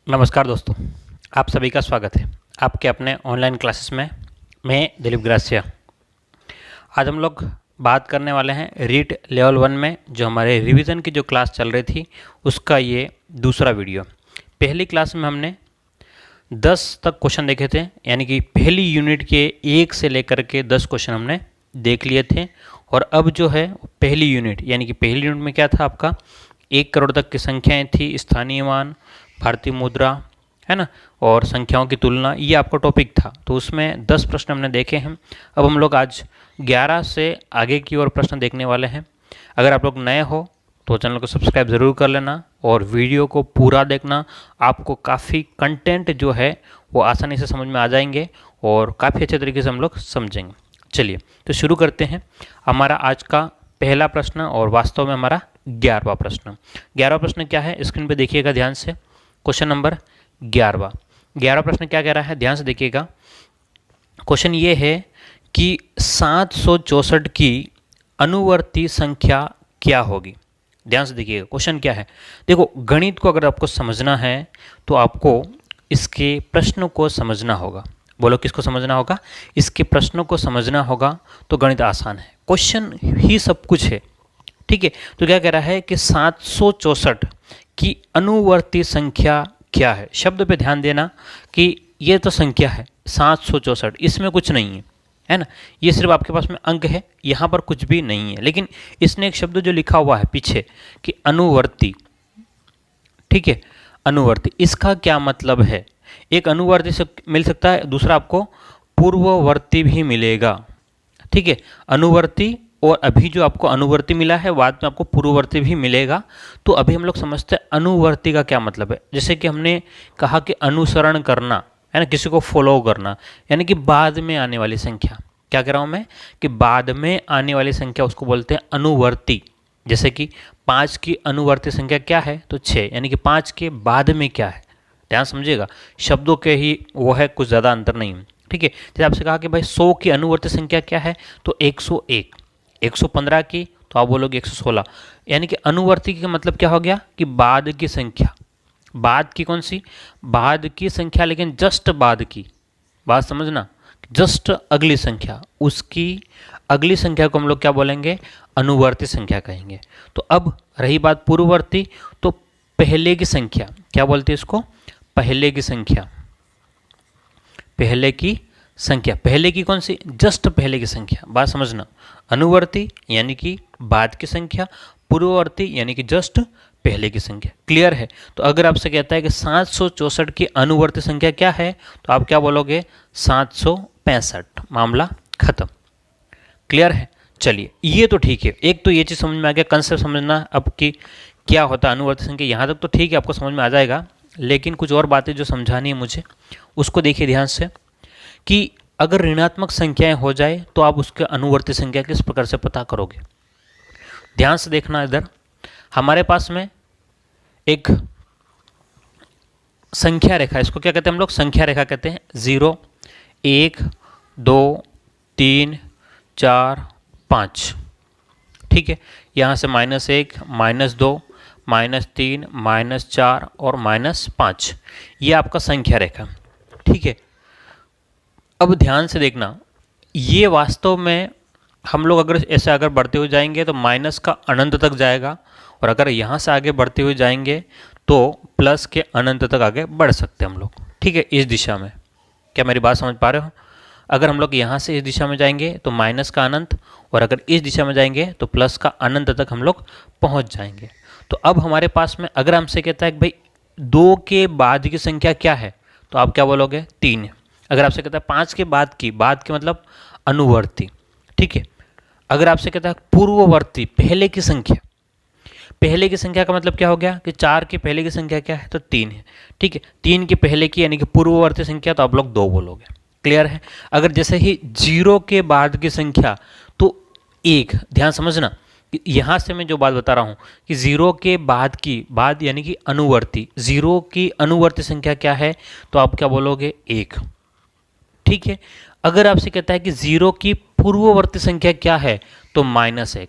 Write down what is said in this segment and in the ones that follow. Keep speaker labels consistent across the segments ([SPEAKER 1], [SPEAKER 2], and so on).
[SPEAKER 1] नमस्कार दोस्तों, आप सभी का स्वागत है आपके अपने ऑनलाइन क्लासेस में। मैं दिलीप ग्रासिया। आज हम लोग बात करने वाले हैं रीट लेवल 1 में जो हमारे रिवीजन की जो क्लास चल रही थी उसका ये दूसरा वीडियो। पहली क्लास में हमने 10 तक क्वेश्चन देखे थे, यानी कि पहली यूनिट के 1 से लेकर के 10 क्वेश्चन हमने देख लिए थे। और अब जो है पहली यूनिट, यानी कि पहली यूनिट में क्या था आपका 1 करोड़ तक की संख्याएं थी, स्थानीय मान, भारतीय मुद्रा, है ना, और संख्याओं की तुलना, ये आपका टॉपिक था। तो उसमें 10 प्रश्न हमने देखे हैं। अब हम लोग आज 11 से आगे की ओर प्रश्न देखने वाले हैं। अगर आप लोग नए हो तो चैनल को सब्सक्राइब ज़रूर कर लेना और वीडियो को पूरा देखना। आपको काफ़ी कंटेंट जो है वो आसानी से समझ में आ जाएंगे और काफ़ी अच्छे तरीके से हम लोग समझेंगे। चलिए तो शुरू करते हैं। हमारा आज का पहला प्रश्न और वास्तव में हमारा 11वां प्रश्न। 11वां प्रश्न क्या है, स्क्रीन पे देखिएगा ध्यान से। क्वेश्चन नंबर 11वां प्रश्न क्या कह रहा है, ध्यान से देखिएगा। क्वेश्चन ये है कि 764 की अनुवर्ती संख्या क्या होगी। ध्यान से देखिएगा क्वेश्चन क्या है। देखो, गणित को अगर आपको समझना है तो आपको इसके प्रश्नों को समझना होगा। बोलो, किसको समझना होगा? इसके प्रश्नों को समझना होगा तो गणित आसान है। क्वेश्चन ही सब कुछ है, ठीक है। तो क्या कह रहा है कि 764 की अनुवर्ती संख्या क्या है। शब्द पे ध्यान देना कि ये तो संख्या है 764, इसमें कुछ नहीं है ना। ये सिर्फ आपके पास में अंक है, यहाँ पर कुछ भी नहीं है। लेकिन इसने एक शब्द जो लिखा हुआ है पीछे कि अनुवर्ती, ठीक है, अनुवर्ती, इसका क्या मतलब है? एक अनुवर्ती से मिल सकता है, दूसरा आपको पूर्ववर्ती भी मिलेगा, ठीक है। अनुवर्ती और अभी जो आपको अनुवर्ती मिला है बाद में आपको पूर्ववर्ती भी मिलेगा। तो अभी हम लोग समझते हैं अनुवर्ती का क्या मतलब है। जैसे कि हमने कहा कि अनुसरण करना, है ना, किसी को फॉलो करना, यानी कि बाद में आने वाली संख्या। क्या कह रहा हूँ मैं कि बाद में आने वाली संख्या उसको बोलते हैं अनुवर्ती। जैसे कि 5 की अनुवर्ती संख्या क्या है, तो 6, यानी कि 5 के बाद में क्या है। ध्यान समझिएगा, शब्दों के ही वो है, कुछ ज़्यादा अंतर नहीं है, ठीक है। जैसे आपसे कहा कि भाई 100 की अनुवर्ती संख्या क्या है, तो 101। 115 की तो आप बोलोगे 116, यानी कि अनुवर्ती का मतलब क्या हो गया कि बाद की संख्या। बाद की कौन सी? बाद की संख्या, लेकिन जस्ट बाद की, बात समझना, जस्ट अगली संख्या, उसकी अगली संख्या को हम लोग क्या बोलेंगे? अनुवर्ती संख्या कहेंगे। तो अब रही बात पूर्ववर्ती, तो पहले की संख्या क्या बोलते हैं इसको? पहले की संख्या। पहले की संख्या, पहले की कौन सी? जस्ट पहले की संख्या, बात समझना। अनुवर्ती यानी कि बाद की संख्या, पूर्ववर्ती यानी कि जस्ट पहले की संख्या। क्लियर है? तो अगर आपसे कहता है कि 764 की अनुवर्ती संख्या क्या है, तो आप क्या बोलोगे? 765। मामला खत्म। क्लियर है? चलिए, ये तो ठीक है। एक तो ये चीज़ समझ में आ गया, कंसेप्ट समझना अब कि क्या होता है अनुवर्ती संख्या। यहाँ तक तो ठीक है, आपको समझ में आ जाएगा। लेकिन कुछ और बातें जो समझानी है मुझे, उसको देखिए ध्यान से कि अगर ऋणात्मक संख्याएं हो जाए तो आप उसके अनुवर्ती संख्या किस प्रकार से पता करोगे। ध्यान से देखना, इधर हमारे पास में एक संख्या रेखा, इसको क्या कहते हैं हम लोग? संख्या रेखा कहते हैं। 0, 1, 2, 3, 4, 5, ठीक है। यहाँ से -1, -2, -3, -4 और -5, ये आपका संख्या रेखा, ठीक है। अब ध्यान से देखना, ये वास्तव में हम लोग अगर ऐसे अगर बढ़ते हुए जाएंगे तो माइनस का अनंत तक जाएगा, और अगर यहाँ से आगे बढ़ते हुए जाएंगे तो प्लस के अनंत तक आगे बढ़ सकते हैं हम लोग, ठीक है, इस दिशा में। क्या मेरी बात समझ पा रहे हो? अगर हम लोग यहाँ से इस दिशा में जाएंगे तो माइनस का अनंत, और अगर इस दिशा में जाएंगे तो प्लस का अनंत तक हम लोग पहुँच जाएंगे। तो अब हमारे पास में अगर हमसे कहता है कि भाई 2 के बाद की संख्या क्या है, तो आप क्या बोलोगे? 3 है। अगर आपसे कहता है 5 के बाद की मतलब अनुवर्ती, ठीक है। अगर आपसे कहता है पूर्ववर्ती, पहले की संख्या, पहले की संख्या का मतलब क्या हो गया कि 4 की पहले की संख्या क्या है, तो 3 है, ठीक है। 3 की पहले की यानी कि पूर्ववर्ती संख्या, तो आप लोग 2 बोलोगे। क्लियर है? अगर जैसे ही 0 के बाद की संख्या तो 1, ध्यान समझना, यहाँ से मैं जो बात बता रहा हूँ कि 0 के बाद की, बाद यानी कि अनुवर्ती, 0 की अनुवर्ती संख्या क्या है, तो आप क्या बोलोगे? 1, ठीक है। अगर आपसे कहता है कि 0 की पूर्ववर्ती संख्या क्या है, तो -1,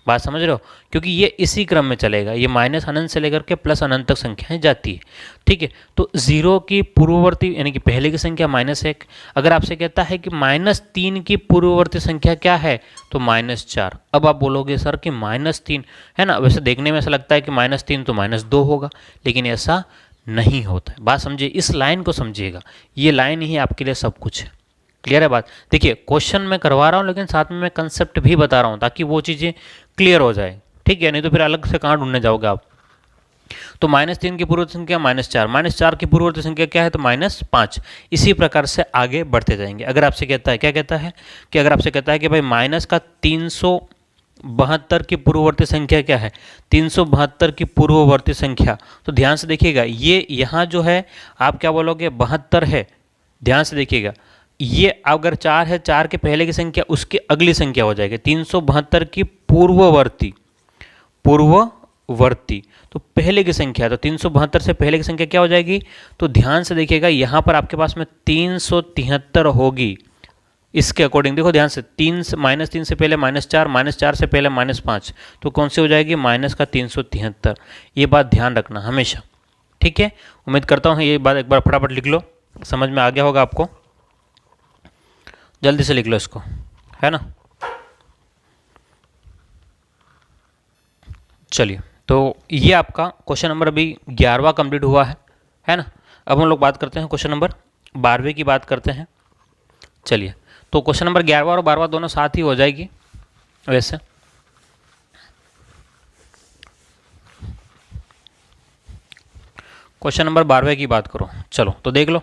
[SPEAKER 1] बात समझ रहे हो, क्योंकि ये इसी क्रम में चलेगा, ये माइनस अनंत से लेकर के प्लस अनंत तक संख्याएं जाती है। ठीक है, तो 0 की पूर्ववर्ती यानी कि पहले की संख्या -1। अगर आपसे कहता है कि -3 की पूर्ववर्ती संख्या क्या है, तो -4। अब आप बोलोगे सर कि -3 है ना, वैसे देखने में ऐसा लगता है कि -3 तो -2 होगा, लेकिन ऐसा नहीं होता है। बात समझिए, इस लाइन को समझिएगा, ये लाइन ही आपके लिए सब कुछ है। क्लियर है बात? देखिए क्वेश्चन मैं करवा रहा हूँ, लेकिन साथ में मैं कंसेप्ट भी बता रहा हूँ ताकि वो चीज़ें क्लियर हो जाए। ठीक है, नहीं तो फिर अलग से कहाँ ढूंढने जाओगे आप। तो -3 की पूर्ववर्ती संख्या -4, -4 की पूर्ववर्ती संख्या क्या है, तो -5। इसी प्रकार से आगे बढ़ते जाएंगे। अगर आपसे कहता है, क्या कहता है कि अगर आपसे कहता है कि भाई माइनस का 372 की पूर्ववर्ती संख्या क्या है, 372 की पूर्ववर्ती संख्या, तो ध्यान से देखिएगा, ये यहाँ जो है आप क्या बोलोगे, 72 है। ध्यान से देखिएगा, ये अगर 4 है, 4 के पहले की संख्या उसकी अगली संख्या हो जाएगी 372 की पूर्ववर्ती। तो पहले की संख्या, तो 372 से पहले की संख्या क्या हो जाएगी, तो ध्यान से देखिएगा, यहाँ पर आपके पास में 373 होगी। इसके अकॉर्डिंग देखो ध्यान से, -3 से पहले -4, -4 से पहले -5, तो कौन सी हो जाएगी, -373। ये बात ध्यान रखना हमेशा। ठीक है, उम्मीद करता हूँ ये बात एक बार फटाफट लिख लो, समझ में आ गया होगा आपको। जल्दी से लिख लो इसको, है ना। चलिए, तो ये आपका क्वेश्चन नंबर अभी 11वां कंप्लीट हुआ है ना। अब हम लोग बात करते हैं क्वेश्चन नंबर 12वें की बात करते हैं। चलिए, तो क्वेश्चन नंबर 11वां और 12वां दोनों साथ ही हो जाएगी वैसे। क्वेश्चन नंबर 12वें की बात करो, चलो तो देख लो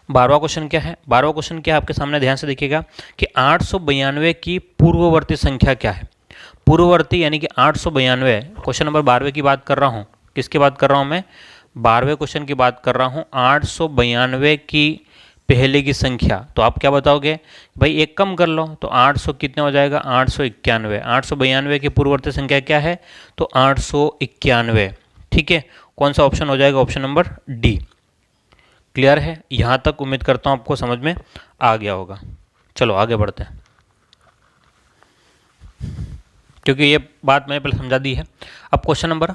[SPEAKER 1] 12वां क्वेश्चन क्या है। 12वां क्वेश्चन क्या है आपके सामने, ध्यान से देखिएगा कि 892 की पूर्ववर्ती संख्या क्या है। पूर्ववर्ती यानी कि 892, क्वेश्चन नंबर 12वें की बात कर रहा हूँ। किसकी बात कर रहा हूँ मैं, 12वें क्वेश्चन की बात कर रहा हूँ। 892 की पहले की संख्या, तो आप क्या बताओगे भाई, एक कम कर लो, तो 800 कितने हो जाएगा, 891। 892 की पूर्ववर्ती संख्या क्या है, तो 891। ठीक है, कौन सा ऑप्शन हो जाएगा, ऑप्शन नंबर डी। क्लियर है, यहाँ तक उम्मीद करता हूँ आपको समझ में आ गया होगा। चलो आगे बढ़ते हैं, क्योंकि ये बात मैंने पहले समझा दी है। अब क्वेश्चन नंबर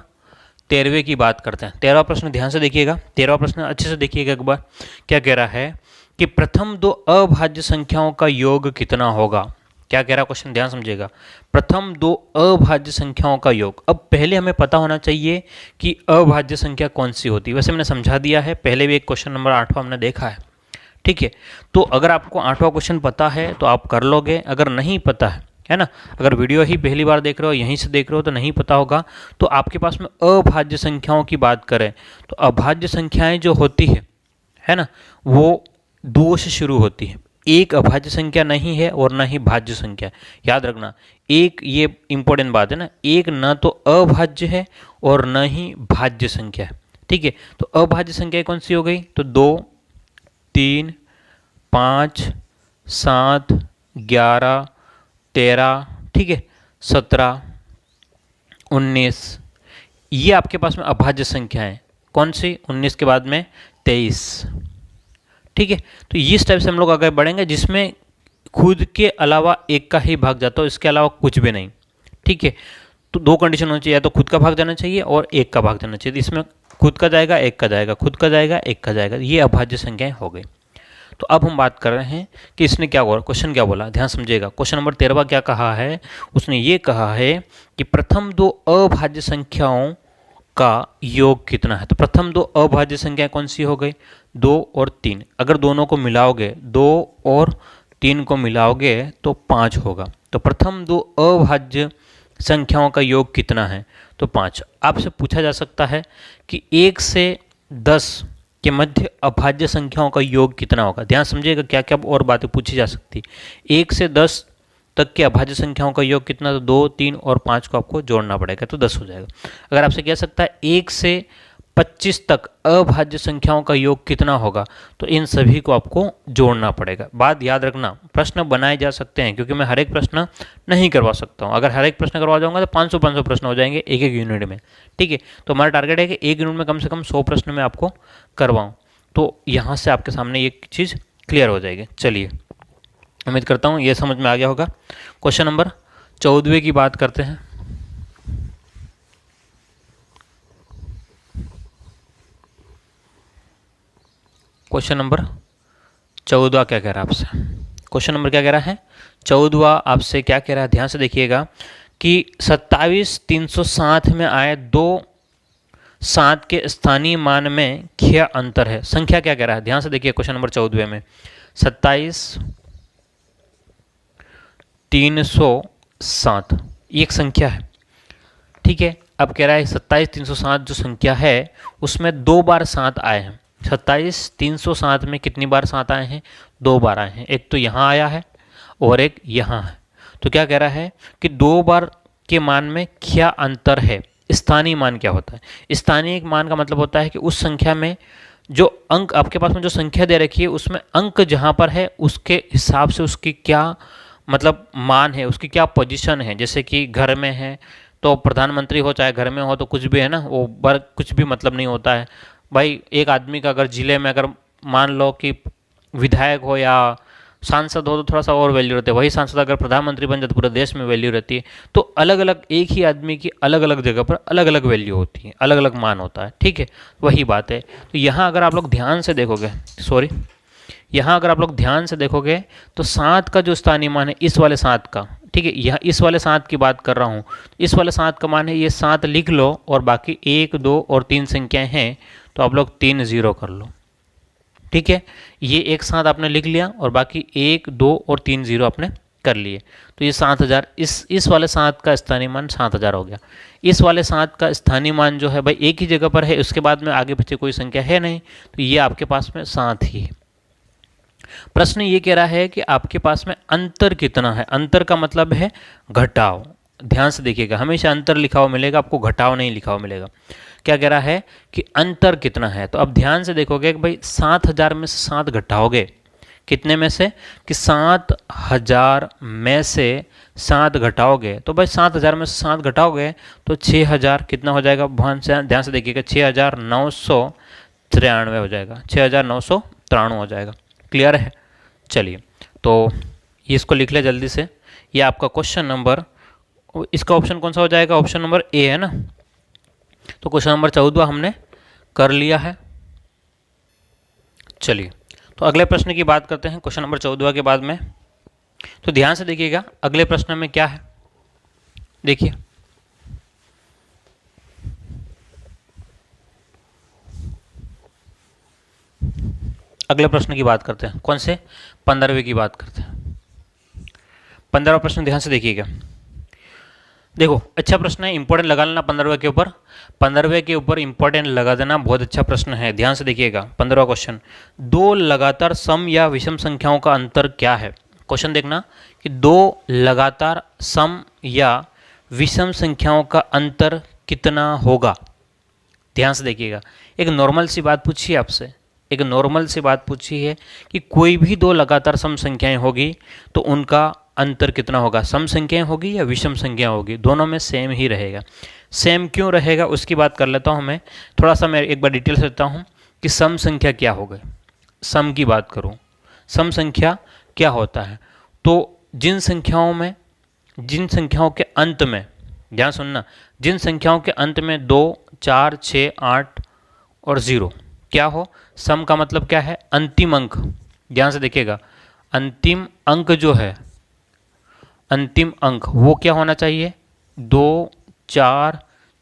[SPEAKER 1] 13वें की बात करते हैं। 13वां प्रश्न ध्यान से देखिएगा, 13वां प्रश्न अच्छे से देखिएगा एक बार। क्या कह रहा है कि प्रथम दो अभाज्य संख्याओं का योग कितना होगा। क्या कह रहा है क्वेश्चन, ध्यान समझिएगा। प्रथम दो अभाज्य संख्याओं का योग। अब पहले हमें पता होना चाहिए कि अभाज्य संख्या कौन सी होती है। वैसे मैंने समझा दिया है, पहले भी एक क्वेश्चन नंबर 8वां हमने देखा है। ठीक है, तो अगर आपको 8वां क्वेश्चन पता है तो आप कर लोगे, अगर नहीं पता है ना, अगर वीडियो ही पहली बार देख रहे हो, यहीं से देख रहे हो तो नहीं पता होगा, तो आपके पास में अभाज्य संख्याओं की बात करें तो अभाज्य संख्याएं जो होती है ना, वो 2 से शुरू होती है। एक अभाज्य संख्या नहीं है और न ही भाज्य संख्या, याद रखना। एक, ये इंपॉर्टेंट बात है ना, एक न तो अभाज्य है और न ही भाज्य संख्या है। ठीक है, तो अभाज्य संख्या कौन सी हो गई, तो 2, 3, 5, 7, 11, 13, ठीक है, 17, 19, ये आपके पास में अभाज्य संख्या है। कौन सी, 19 के बाद में 23। ठीक है, तो इस टाइप से हम लोग आगे बढ़ेंगे जिसमें खुद के अलावा एक का ही भाग जाता हो, इसके अलावा कुछ भी नहीं। ठीक है, तो 2 कंडीशन होनी चाहिए, या तो खुद का भाग जाना चाहिए और एक का भाग जाना चाहिए। इसमें खुद का जाएगा, एक का जाएगा, खुद का जाएगा, एक का जाएगा, ये अभाज्य संख्याएं हो गई। तो अब हम बात कर रहे हैं कि इसने क्या बोला, क्वेश्चन क्या बोला, ध्यान समझिएगा। क्वेश्चन नंबर 13वां क्या कहा है, उसने ये कहा है कि प्रथम दो अभाज्य संख्याओं का योग कितना है। तो प्रथम दो अभाज्य संख्याएं कौन सी हो गई, 2 और 3। अगर दोनों को मिलाओगे, 2 और 3 को मिलाओगे तो 5 होगा। तो प्रथम दो अभाज्य संख्याओं का योग कितना है, तो 5। आपसे पूछा जा सकता है कि 1 से 10 के मध्य अभाज्य संख्याओं का योग कितना होगा। ध्यान समझिएगा, क्या क्या और बातें पूछी जा सकती। 1 से 10 तक के अभाज्य संख्याओं का योग कितना, तो 2, 3 और 5 को आपको जोड़ना पड़ेगा, तो 10 हो जाएगा। अगर आपसे कह सकता है 1 से 25 तक अभाज्य संख्याओं का योग कितना होगा, तो इन सभी को आपको जोड़ना पड़ेगा। बात याद रखना, प्रश्न बनाए जा सकते हैं, क्योंकि मैं हर एक प्रश्न नहीं करवा सकता हूँ। अगर हर एक प्रश्न करवा जाऊँगा तो 500 प्रश्न हो जाएंगे एक एक यूनिट में। ठीक है, तो हमारा टारगेट है कि एक यूनिट में कम से कम 100 प्रश्न में आपको करवाऊँ। तो यहाँ से आपके सामने ये चीज़ क्लियर हो जाएगी। चलिए, उम्मीद करता हूँ ये समझ में आ गया होगा। क्वेश्चन नंबर 14वें की बात करते हैं। क्वेश्चन नंबर 14 क्या कह रहा है आपसे? क्वेश्चन नंबर क्या कह रहा है? 14 आपसे क्या कह रहा है? ध्यान से देखिएगा कि 27,307 में आए दो 7 के स्थानीय मान में क्या अंतर है? संख्या क्या कह रहा है? ध्यान से देखिए क्वेश्चन नंबर 14 में 27,307 ये एक संख्या है, ठीक है। अब कह रहा है 27,307 जो संख्या है उसमें 2 बार 7 आए हैं। 27,307 में कितनी बार 7 आए हैं? 2 बार आए हैं। एक तो यहाँ आया है और एक यहाँ है। तो क्या कह रहा है कि 2 बार के मान में क्या अंतर है? स्थानीय मान क्या होता है? स्थानीय मान का मतलब होता है कि उस संख्या में जो अंक आपके पास में जो संख्या दे रखी है उसमें अंक जहाँ पर है उसके हिसाब से उसकी क्या मतलब मान है, उसकी क्या पोजीशन है। जैसे कि घर में है तो प्रधानमंत्री हो, चाहे घर में हो तो कुछ भी है ना, वो वर्ग कुछ भी मतलब नहीं होता है भाई। एक आदमी का अगर जिले में अगर मान लो कि विधायक हो या सांसद हो तो थोड़ा सा और वैल्यू रहती है। वही सांसद अगर प्रधानमंत्री बन जाए तो पूरे देश में वैल्यू रहती है। तो अलग अलग एक ही आदमी की अलग अलग जगह पर अलग अलग वैल्यू होती है, अलग अलग मान होता है, ठीक है। वही बात है। तो यहाँ अगर आप लोग ध्यान से देखोगे, यहाँ अगर आप लोग ध्यान से देखोगे तो 7 का जो स्थानीय मान है इस वाले 7 का, ठीक है, यहाँ इस वाले 7 की बात कर रहा हूँ। इस वाले 7 का मान है ये 7 लिख लो और बाकी 1, 2 और 3 संख्याएं हैं तो आप लोग 3 0 कर लो, ठीक है। ये एक 7 आपने लिख लिया और बाकी 1, 2 और 3 0 आपने कर लिए। तो ये 7,000 इस वाले 7 का स्थानीय मान 7,000 हो गया। इस वाले 7 का स्थानीय मान जो है भाई एक ही जगह पर है, उसके बाद में आगे पीछे कोई संख्या है नहीं, तो ये आपके पास में 7 ही है। प्रश्न ये कह रहा है कि आपके पास में अंतर कितना है? अंतर का मतलब है घटाव। ध्यान से देखिएगा, हमेशा अंतर लिखा हुआ मिलेगा, आपको घटाव नहीं लिखा हुआ मिलेगा। क्या कह रहा है कि अंतर कितना है? तो अब ध्यान से देखोगे कि भाई 7,000 में से 7 घटाओगे, कितने में से? कि 7,000 में से 7 घटाओगे तो भाई 7,000 में से 7 घटाओगे तो 6,000 कितना हो जाएगा? ध्यान से देखिएगा 6,993 हो जाएगा, 6,993 हो जाएगा। क्लियर है? चलिए तो ये इसको लिख ले जल्दी से। ये आपका क्वेश्चन नंबर, इसका ऑप्शन कौन सा हो जाएगा? ऑप्शन नंबर ए है ना। तो क्वेश्चन नंबर 14 हमने कर लिया है। चलिए तो अगले प्रश्न की बात करते हैं क्वेश्चन नंबर 14 के बाद में। तो ध्यान से देखिएगा अगले प्रश्न में क्या है, देखिए अगले प्रश्न की बात करते हैं। कौन से? 15वें की बात करते हैं। 15वां प्रश्न ध्यान से देखिएगा। देखो अच्छा प्रश्न है, इंपॉर्टेंट लगा लेना 15वें के ऊपर। 15वें के ऊपर इंपॉर्टेंट लगा देना, बहुत अच्छा प्रश्न है। ध्यान से देखिएगा 15वां क्वेश्चन, 2 लगातार सम या विषम संख्याओं का अंतर क्या है? क्वेश्चन देखना कि 2 लगातार सम या विषम संख्याओं का अंतर कितना होगा? ध्यान से देखिएगा, एक नॉर्मल सी बात पूछी आपसे, एक नॉर्मल सी बात पूछी है कि कोई भी 2 लगातार सम संख्याएं होगी तो उनका अंतर कितना होगा? सम संख्याएं होगी या विषम संख्या होगी? दोनों में सेम ही रहेगा। सेम क्यों रहेगा उसकी बात कर लेता हूं मैं, थोड़ा सा मैं एक बार डिटेल से देता हूं कि सम संख्या क्या होगा। सम की बात करूं, सम संख्या क्या होता है? तो जिन संख्याओं के अंत में, ध्यान सुनना, जिन संख्याओं के अंत में 2, 4, 6, 8 और 0 क्या हो? सम का मतलब क्या है? अंतिम अंक। ध्यान से देखिएगा, अंतिम अंक जो है, अंतिम अंक वो क्या होना चाहिए? 2, 4,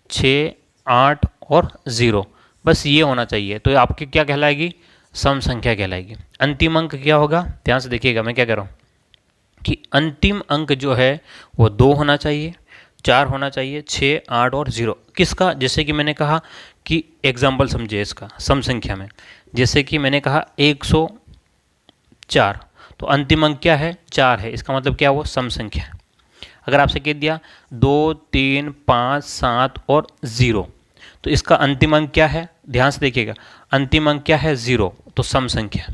[SPEAKER 1] 6, 8 और 0, बस ये होना चाहिए। तो आपकी क्या कहलाएगी? सम संख्या कहलाएगी। अंतिम अंक क्या होगा? ध्यान से देखिएगा मैं क्या कह रहा हूँ कि अंतिम अंक जो है वो 2 होना चाहिए, 4 होना चाहिए, 6, 8 और 0। किसका? जैसे कि मैंने कहा कि एग्जाम्पल समझिए इसका सम संख्या में, जैसे कि मैंने कहा 104, तो अंतिम अंक क्या है? 4 है, इसका मतलब क्या? वो सम संख्या है। अगर आपसे कह दिया 2, 3, 5, 7 और 0, तो इसका अंतिम अंक क्या है? ध्यान से देखिएगा, अंतिम अंक क्या है? 0, तो सम संख्या।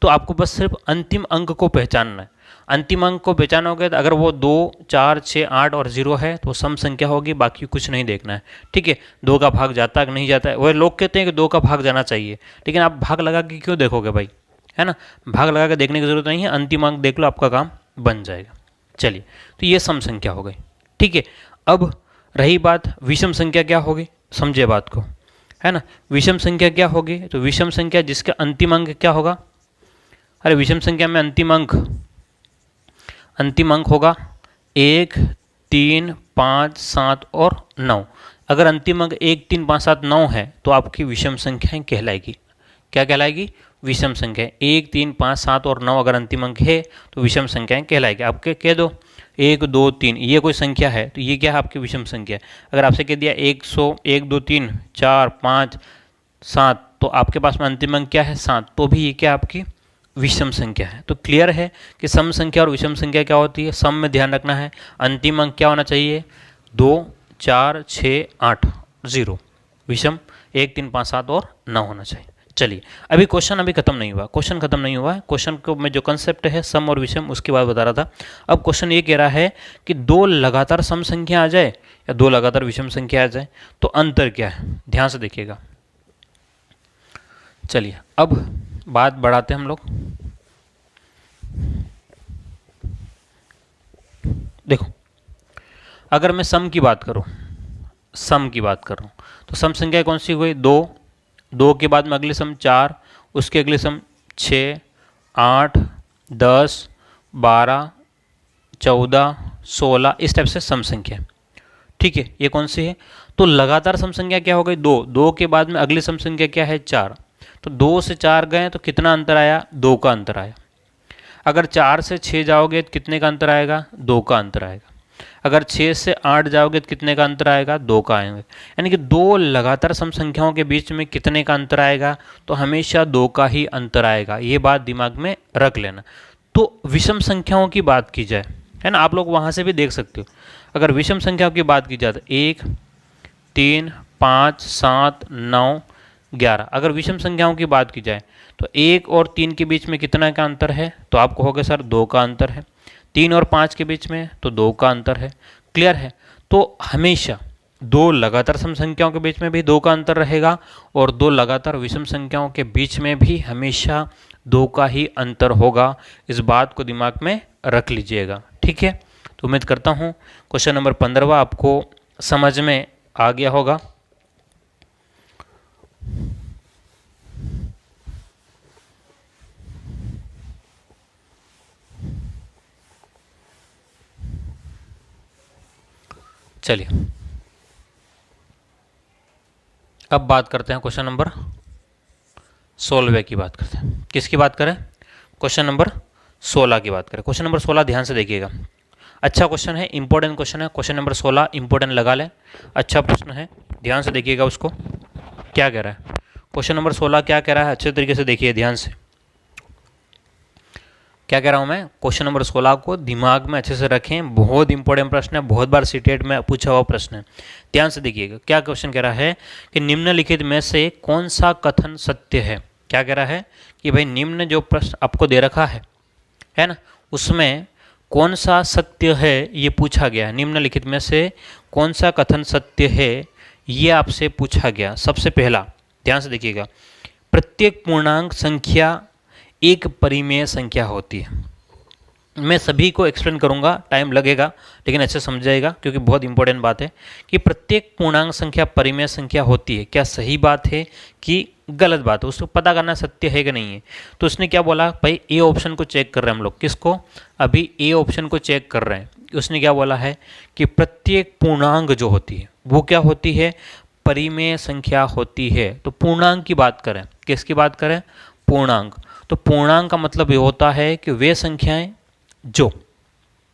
[SPEAKER 1] तो आपको बस सिर्फ अंतिम अंक को पहचानना है। अंतिम अंक को पहचानोगे तो अगर वो 2, 4, 6, 8 और 0 है तो सम संख्या होगी, बाकी कुछ नहीं देखना है, ठीक है। 2 का भाग जाता है कि नहीं जाता है, वह लोग कहते हैं कि 2 का भाग जाना चाहिए, लेकिन आप भाग लगा के क्यों देखोगे भाई, है ना। भाग लगा के देखने की जरूरत नहीं है, अंतिम अंक देख लो, आपका काम बन जाएगा। चलिए तो ये सम संख्या हो गई, ठीक है। अब रही बात विषम संख्या क्या होगी, समझे बात को। है ना। विषम संख्या क्या होगी, तो विषम संख्या जिसका अंतिम अंक क्या होगा, अरे विषम संख्या में अंतिम अंक होगा 1, 3, 5, 7 और 9। अगर अंतिम अंक 1, 3, 5, 7, 9 है तो आपकी विषम संख्याएं कहलाएगी। क्या कहलाएगी, विषम संख्या। 1, 3, 5, 7 और 9 अगर अंतिम अंक है तो विषम संख्याएं कहलाएगी। आपके कह दो 1, 2, 3 ये कोई संख्या है तो ये क्या है, आपकी विषम संख्या। अगर आपसे कह दिया 100, 1, 2, 3, 4, 5, 7 तो आपके पास में अंतिम अंक क्या है, 7, तो भी ये क्या आपकी विषम संख्या है। तो क्लियर है कि सम संख्या और विषम संख्या क्या होती है। सम में ध्यान रखना है अंतिम अंक क्या होना चाहिए, 2, 4, 6, 8, 0। विषम 1, 3, 5, 7 और 9 होना चाहिए। चलिए अभी क्वेश्चन अभी खत्म नहीं हुआ, क्वेश्चन खत्म नहीं हुआ है। क्वेश्चन को में जो कंसेप्ट है सम और विषम उसके बाद बता रहा था। अब क्वेश्चन ये कह रहा है कि 2 लगातार सम संख्या आ जाए या 2 लगातार विषम संख्या आ जाए तो अंतर क्या है, ध्यान से देखिएगा। चलिए अब बात बढ़ाते हैं हम लोग। देखो अगर मैं सम की बात करूं तो सम संख्या कौन सी हुई, 2, 2 के बाद में अगली सम 4, उसके अगली सम 6, 8, 10, 12, 14, 16 इस टाइप से सम संख्या। ठीक है, ये कौन सी है, तो लगातार सम संख्या क्या हो गई, 2, 2 के बाद में अगली सम संख्या क्या है, 4। तो 2 से 4 गए तो कितना अंतर आया, 2 का अंतर आया। अगर 4 से 6 जाओगे तो कितने का अंतर आएगा, 2 का अंतर आएगा। अगर 6 से 8 जाओगे तो कितने का अंतर आएगा, 2 का आएगा। यानी कि 2 लगातार सम संख्याओं के बीच में कितने का अंतर आएगा, तो हमेशा 2 का ही अंतर आएगा। ये बात दिमाग में रख लेना। तो विषम संख्याओं की बात की जाए, है ना, आप लोग वहाँ से भी देख सकते हो। अगर विषम संख्याओं की बात की जाए तो 1, 3, 5, 7, 9, 11। अगर विषम संख्याओं की बात की जाए तो 1 और 3 के बीच में कितना का अंतर है, तो आप कहोगे सर 2 का अंतर है। 3 और 5 के बीच में तो 2 का अंतर है। क्लियर है। तो हमेशा 2 लगातार सम संख्याओं के बीच में भी 2 का अंतर रहेगा और 2 लगातार विषम संख्याओं के बीच में भी हमेशा 2 का ही अंतर होगा। इस बात को दिमाग में रख लीजिएगा। ठीक है, तो उम्मीद करता हूँ क्वेश्चन नंबर 15 आपको समझ में आ गया होगा। चलिए अब बात करते हैं क्वेश्चन नंबर 16 की बात करते हैं। किसकी बात करें, क्वेश्चन नंबर 16 की बात करें। क्वेश्चन नंबर 16 ध्यान से देखिएगा, अच्छा क्वेश्चन है, इंपॉर्टेंट क्वेश्चन है। क्वेश्चन नंबर 16 इंपॉर्टेंट लगा लें, अच्छा प्रश्न है, ध्यान से देखिएगा उसको क्या कह रहा है। क्वेश्चन नंबर 16 क्या कह रहा है, अच्छे तरीके से देखिए ध्यान से। क्या कह रहा हूँ मैं, क्वेश्चन नंबर 16 को दिमाग में अच्छे से रखें, बहुत इंपॉर्टेंट प्रश्न है, बहुत बार सीटेट में पूछा हुआ प्रश्न है। ध्यान से देखिएगा क्या क्वेश्चन कह रहा है कि निम्नलिखित में से कौन सा कथन सत्य है। क्या कह रहा है कि भाई निम्न जो प्रश्न आपको दे रखा है ना, उसमें कौन सा सत्य है ये पूछा गया है। निम्नलिखित में से कौन सा कथन सत्य है ये आपसे पूछा गया। सबसे पहला ध्यान से देखिएगा, प्रत्येक पूर्णांक संख्या एक परिमेय संख्या होती है। मैं सभी को एक्सप्लेन करूंगा, टाइम लगेगा लेकिन अच्छे समझ जाएगा क्योंकि बहुत इंपॉर्टेंट बात है कि प्रत्येक पूर्णांक संख्या परिमेय संख्या होती है। क्या सही बात है कि गलत बात है, उसको पता करना सत्य है कि नहीं है। तो उसने क्या बोला, भाई ए ऑप्शन को चेक कर रहे हैं हम लोग। किसको, अभी ए ऑप्शन को चेक कर रहे हैं। उसने क्या बोला है कि प्रत्येक पूर्णांक जो होती है वो क्या होती है, परिमेय संख्या होती है। तो पूर्णांक की बात करें, किसकी बात करें, पूर्णांक। तो पूर्णांक का मतलब ये होता है कि वे संख्याएं जो,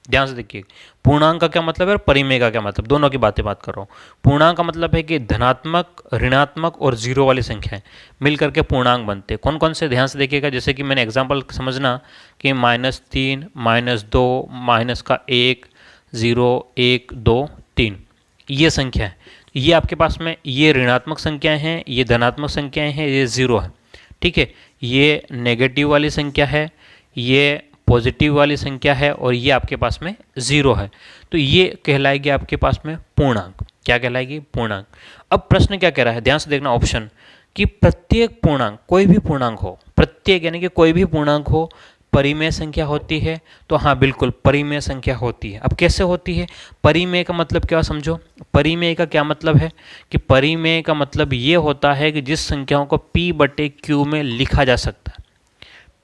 [SPEAKER 1] ध्यान से देखिए, पूर्णांक का क्या मतलब है और परिमेय का क्या मतलब, दोनों की बात कर रहा हूँ। पूर्णांक का मतलब है कि धनात्मक, ऋणात्मक और जीरो वाली संख्याएं मिलकर के पूर्णांक बनते हैं। कौन कौन से, ध्यान से देखिएगा, जैसे कि मैंने एग्जांपल समझना कि -3, -2, -1, 0, 1, 2, 3 ये संख्या है। ये आपके पास में ये ऋणात्मक संख्याएं हैं, ये धनात्मक संख्याएं हैं, ये जीरो है। ठीक है, ये नेगेटिव वाली संख्या है, ये पॉजिटिव वाली संख्या है और ये आपके पास में जीरो है। तो ये कहलाएगी आपके पास में पूर्णांक। क्या कहलाएगी, पूर्णांक। अब प्रश्न क्या कह रहा है, ध्यान से देखना ऑप्शन, कि प्रत्येक पूर्णांक, कोई भी पूर्णांक हो, प्रत्येक यानी कि कोई भी पूर्णांक हो परिमेय संख्या होती है? तो हाँ बिल्कुल परिमेय संख्या होती है। अब कैसे होती है? परिमेय का मतलब क्या समझो। परिमेय का क्या मतलब है कि परिमेय का मतलब ये होता है कि जिस संख्याओं को p/q में लिखा जा सकता है।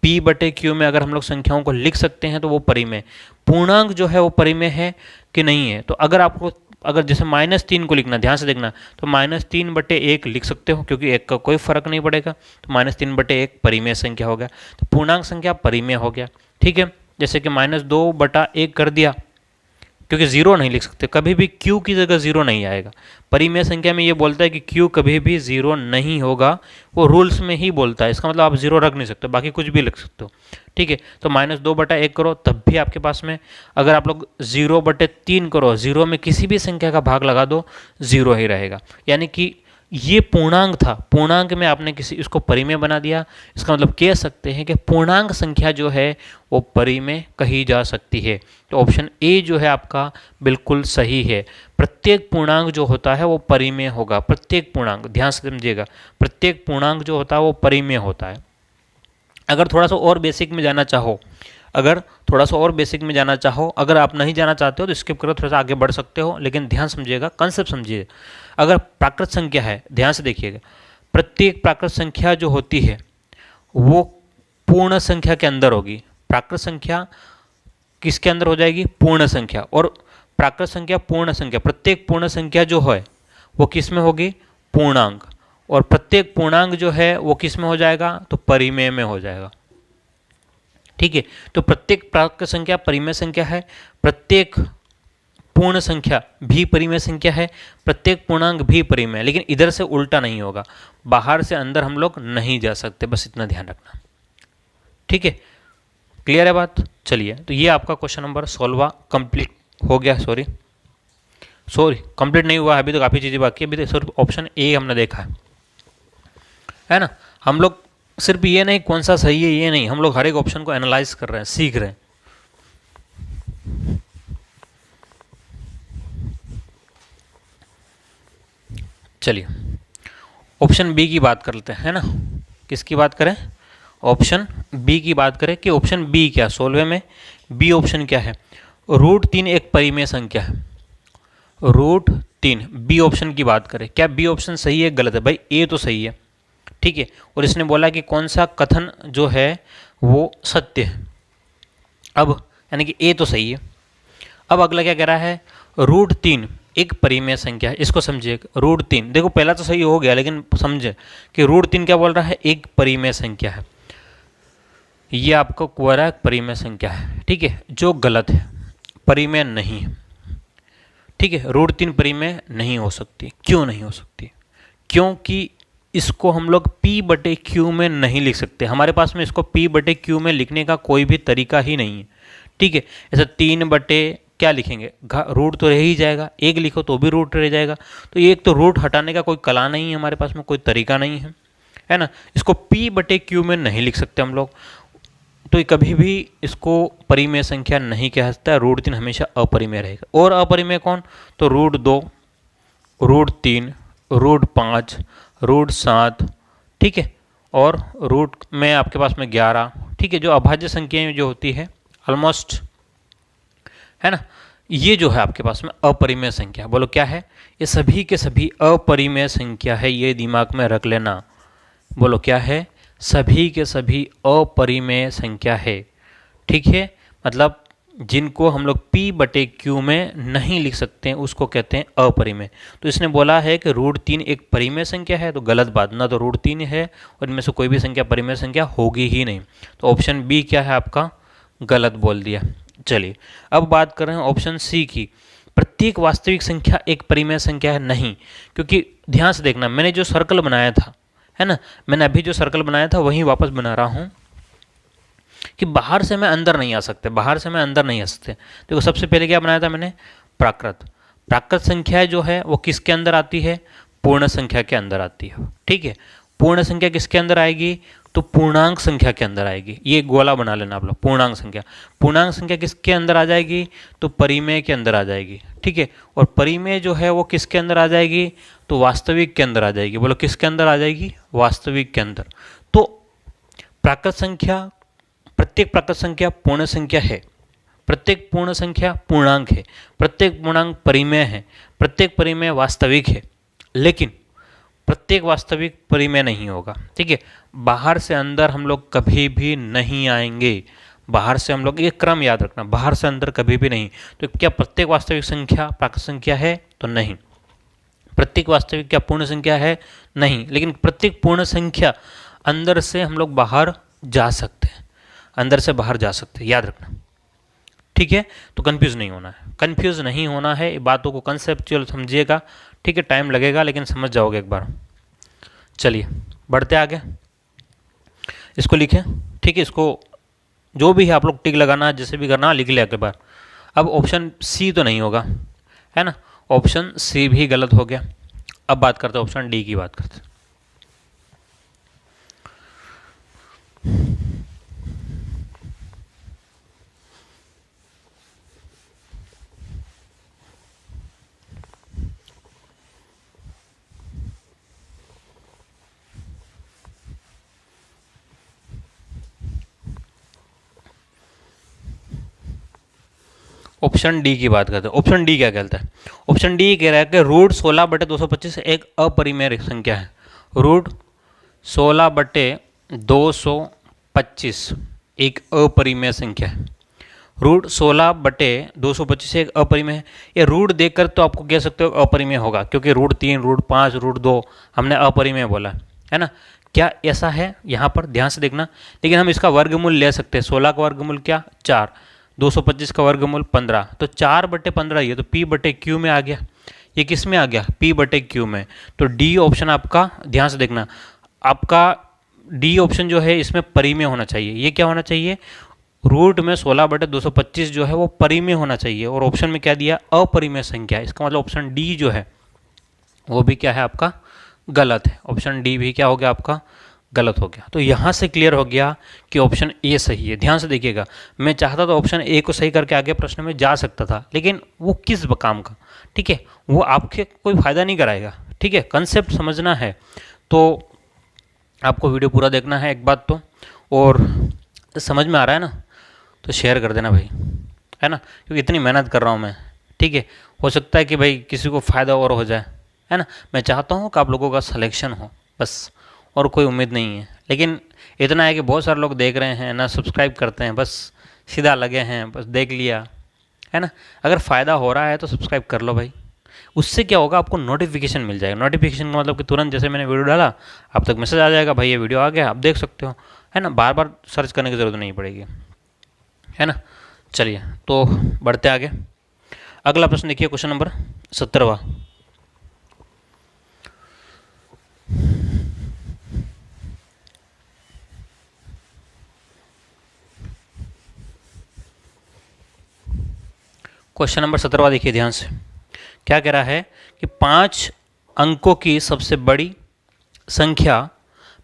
[SPEAKER 1] p/q में अगर हम लोग संख्याओं को लिख सकते हैं तो वो परिमेय। पूर्णांक जो है वो परिमेय है कि नहीं है? तो अगर जैसे -3 को लिखना, ध्यान से देखना, तो -3/1 लिख सकते हो क्योंकि 1 का कोई फर्क नहीं पड़ेगा, तो -3/1 परिमेय संख्या हो गया। तो पूर्णांक संख्या परिमेय हो गया। ठीक है, जैसे कि -2/1 कर दिया, क्योंकि जीरो नहीं लिख सकते, कभी भी q की जगह जीरो नहीं आएगा। परिमेय संख्या में ये बोलता है कि q कभी भी जीरो नहीं होगा, वो रूल्स में ही बोलता है। इसका मतलब आप जीरो रख नहीं सकते, बाकी कुछ भी लिख सकते हो। ठीक है, तो -2/1 करो तब भी आपके पास में, अगर आप लोग 0/3 करो, जीरो में किसी भी संख्या का भाग लगा दो, जीरो ही रहेगा। यानी कि ये पूर्णांक था, पूर्णांक में आपने इसको परिमेय बना दिया। इसका मतलब कह सकते हैं कि पूर्णांक संख्या जो है वो परिमेय कही जा सकती है। तो ऑप्शन ए जो है आपका बिल्कुल सही है। प्रत्येक पूर्णांक जो होता है वो परिमेय होगा। प्रत्येक पूर्णांक, ध्यान से समझिएगा, प्रत्येक पूर्णांक जो होता है वो परिमेय होता है। अगर थोड़ा सा और बेसिक में जाना चाहो, अगर आप नहीं जाना चाहते हो तो स्किप करो, थोड़ा सा आगे बढ़ सकते हो, लेकिन ध्यान समझिएगा, कंसेप्ट समझिए। अगर प्राकृत संख्या है, ध्यान से देखिएगा, प्रत्येक प्राकृत संख्या जो होती है वो पूर्ण संख्या के अंदर होगी। प्राकृत संख्या किसके अंदर हो जाएगी? पूर्ण संख्या। और प्राकृत संख्या पूर्ण संख्या, प्रत्येक पूर्ण संख्या जो है वो किस में होगी? पूर्णांक। और प्रत्येक पूर्णांक जो है वो किस में हो जाएगा? तो परिमेय में हो जाएगा। ठीक है, तो प्रत्येक प्राकृत संख्या परिमेय संख्या है, प्रत्येक पूर्ण संख्या भी परिमेय संख्या है, प्रत्येक पूर्णांक भी परिमेय है। लेकिन इधर से उल्टा नहीं होगा, बाहर से अंदर हम लोग नहीं जा सकते, बस इतना ध्यान रखना। ठीक है, क्लियर है बात? चलिए, तो ये आपका क्वेश्चन नंबर 16 कंप्लीट हो गया। सॉरी कंप्लीट नहीं हुआ, अभी तो काफ़ी चीज़ें बाकी है। अभी तो सिर्फ ऑप्शन ए हमने देखा है ना। हम लोग सिर्फ ये नहीं कौन सा सही है ये नहीं, हम लोग हर एक ऑप्शन को एनालाइज कर रहे हैं, सीख रहे हैं। चलिए ऑप्शन बी की बात कर लेते हैं, है ना। किसकी बात करें? ऑप्शन बी की बात करें कि ऑप्शन बी क्या, 16 में बी ऑप्शन क्या है? √3 एक परिमेय संख्या है। √3 बी ऑप्शन की बात करें, क्या बी ऑप्शन सही है गलत है? भाई ए तो सही है। ठीक है, और इसने बोला कि कौन सा कथन जो है वो सत्य है। अब यानी कि ए तो सही है। अब अगला क्या कह रहा है? √3 एक परिमेय संख्या है। इसको समझिए, √3, देखो पहला तो सही हो गया, लेकिन समझे कि √3 क्या बोल रहा है? एक परिमेय संख्या है। ये आपको कोरा परिमेय संख्या है। ठीक है, जो गलत है, परिमेय नहीं है। ठीक है, √3 परिमेय नहीं हो सकती। क्यों नहीं हो सकती? क्योंकि इसको हम लोग p/q में नहीं लिख सकते। हमारे पास में इसको p/q में लिखने का कोई भी तरीका ही नहीं है। ठीक है, ऐसा 3 बटे क्या लिखेंगे? रूट तो रह ही जाएगा, एक लिखो तो भी रूट रह जाएगा। तो ये एक तो रूट हटाने का कोई कला नहीं है हमारे पास में, कोई तरीका नहीं है ना। इसको p/q में नहीं लिख सकते हम लोग, तो ये कभी भी इसको परिमेय संख्या नहीं कह सकता। √3 हमेशा अपरिमेय रहेगा। और अपरिमेय कौन? तो √2, √3, √5, √7, ठीक है, और रूट में आपके पास में 11। ठीक है, जो अभाज्य संख्याएं जो होती है ऑलमोस्ट, है ना, ये जो है आपके पास में अपरिमेय संख्या। बोलो क्या है? ये सभी के सभी अपरिमेय संख्या है, ये दिमाग में रख लेना। बोलो क्या है? सभी के सभी अपरिमेय संख्या है। ठीक है, मतलब जिनको हम लोग p/q में नहीं लिख सकते हैं उसको कहते हैं अपरिमेय। तो इसने बोला है कि √3 एक परिमेय संख्या है, तो गलत बात, ना तो √3 है और इनमें से कोई भी संख्या परिमेय संख्या होगी ही नहीं। तो ऑप्शन बी क्या है आपका? गलत बोल दिया। चलिए अब बात कर रहे हैं ऑप्शन सी की। प्रत्येक वास्तविक संख्या एक परिमेय संख्या है, नहीं, क्योंकि ध्यान से देखना, मैंने जो सर्कल बनाया था, है ना, मैंने अभी जो सर्कल बनाया था वही वापस बना रहा हूँ कि बाहर से मैं अंदर नहीं आ सकते, बाहर से मैं अंदर नहीं आ सकते। देखो सबसे पहले क्या बनाया था मैंने? प्राकृत संख्या जो है वो किसके अंदर आती है? पूर्ण संख्या के अंदर आती है। ठीक है, पूर्ण संख्या किसके अंदर आएगी? तो पूर्णांक संख्या के अंदर आएगी। ये गोला बना लेना आप लोग, पूर्णांक संख्या किसके अंदर आ जाएगी? तो परिमेय के अंदर आ जाएगी। ठीक है, और परिमेय जो है वो किसके अंदर आ जाएगी? तो वास्तविक के अंदर आ जाएगी। बोलो किसके अंदर आ जाएगी? वास्तविक के अंदर। तो प्राकृत संख्या प्रत्येक प्राकृत संख्या पूर्ण संख्या है, प्रत्येक पूर्ण संख्या पूर्णांक है, प्रत्येक पूर्णांक परिमेय है, प्रत्येक परिमेय वास्तविक है, लेकिन प्रत्येक वास्तविक परिमेय नहीं होगा। ठीक है, बाहर से अंदर हम लोग कभी भी नहीं आएंगे, बाहर से हम लोग, ये क्रम याद रखना, बाहर से अंदर कभी भी नहीं। तो क्या प्रत्येक वास्तविक संख्या प्राकृत संख्या है? तो नहीं। प्रत्येक वास्तविक क्या पूर्ण संख्या है? नहीं। लेकिन प्रत्येक पूर्ण संख्या अंदर से हम लोग बाहर जा सकते हैं, अंदर से बाहर जा सकते हैं, याद रखना। ठीक है, तो कंफ्यूज नहीं होना है, कंफ्यूज नहीं होना है, बातों को कंसेप्चुअल समझिएगा। ठीक है, टाइम लगेगा लेकिन समझ जाओगे एक बार। चलिए बढ़ते आगे, इसको लिखें। ठीक है, इसको जो भी है आप लोग टिक लगाना, जैसे भी करना लिख लिया एक बार। अब ऑप्शन सी तो नहीं होगा, है ना, ऑप्शन सी भी गलत हो गया। अब बात करते हैं ऑप्शन डी की, बात करते हैं। ऑप्शन डी की बात करते हैं। ऑप्शन डी क्या कहता है? ऑप्शन डी कह रहा है कि रूट 16/225 एक अपरिमेय संख्या है। रूट 16/225 एक अपरिमेय संख्या है। रूट 16/225 एक अपरिमेय है। ये रूट देखकर तो आपको कह सकते हो अपरिमेय होगा, क्योंकि रूट 3, रूट 5, रूट 2 हमने अपरिमेय बोला है ना। क्या ऐसा है? यहाँ पर ध्यान से देखना। लेकिन हम इसका वर्गमूल ले सकते हैं। 16 का वर्गमूल क्या? 4। 225 का वर्गमूल 15, तो 4/15 ये तो P/Q में आ गया। ये किस में आ गया? P/Q में। तो डी ऑप्शन आपका, ध्यान से देखना, आपका डी ऑप्शन जो है इसमें परिमेय होना चाहिए। ये क्या होना चाहिए? रूट में 16/225 जो है वो परिमेय होना चाहिए, और ऑप्शन में क्या दिया? अपरिमेय संख्या। इसका मतलब ऑप्शन डी जो है वो भी क्या है आपका? गलत है। ऑप्शन डी भी क्या हो गया आपका? गलत हो गया। तो यहाँ से क्लियर हो गया कि ऑप्शन ए सही है। ध्यान से देखिएगा, मैं चाहता तो ऑप्शन ए को सही करके आगे प्रश्न में जा सकता था, लेकिन वो किस काम का? ठीक है, वो आपके कोई फायदा नहीं कराएगा। ठीक है, कंसेप्ट समझना है तो आपको वीडियो पूरा देखना है एक बात तो, और समझ में आ रहा है ना तो शेयर कर देना भाई, है ना, क्योंकि इतनी मेहनत कर रहा हूँ मैं। ठीक है, हो सकता है कि भाई किसी को फ़ायदा और हो जाए, है ना। मैं चाहता हूँ कि आप लोगों का सिलेक्शन हो, बस, और कोई उम्मीद नहीं है। लेकिन इतना है कि बहुत सारे लोग देख रहे हैं ना, सब्सक्राइब करते हैं, बस सीधा लगे हैं, बस देख लिया, है ना। अगर फ़ायदा हो रहा है तो सब्सक्राइब कर लो भाई। उससे क्या होगा? आपको नोटिफिकेशन मिल जाएगा। नोटिफिकेशन का मतलब कि तुरंत जैसे मैंने वीडियो डाला आप तक मैसेज आ जाएगा, भाई ये वीडियो आ गया, आप देख सकते हो, है ना। बार बार सर्च करने की ज़रूरत नहीं पड़ेगी, है ना। चलिए तो बढ़ते आगे। अगला प्रश्न देखिए, क्वेश्चन नंबर 17वां। क्वेश्चन नंबर 17वां देखिए ध्यान से। क्या कह रहा है कि 5 अंकों की सबसे बड़ी संख्या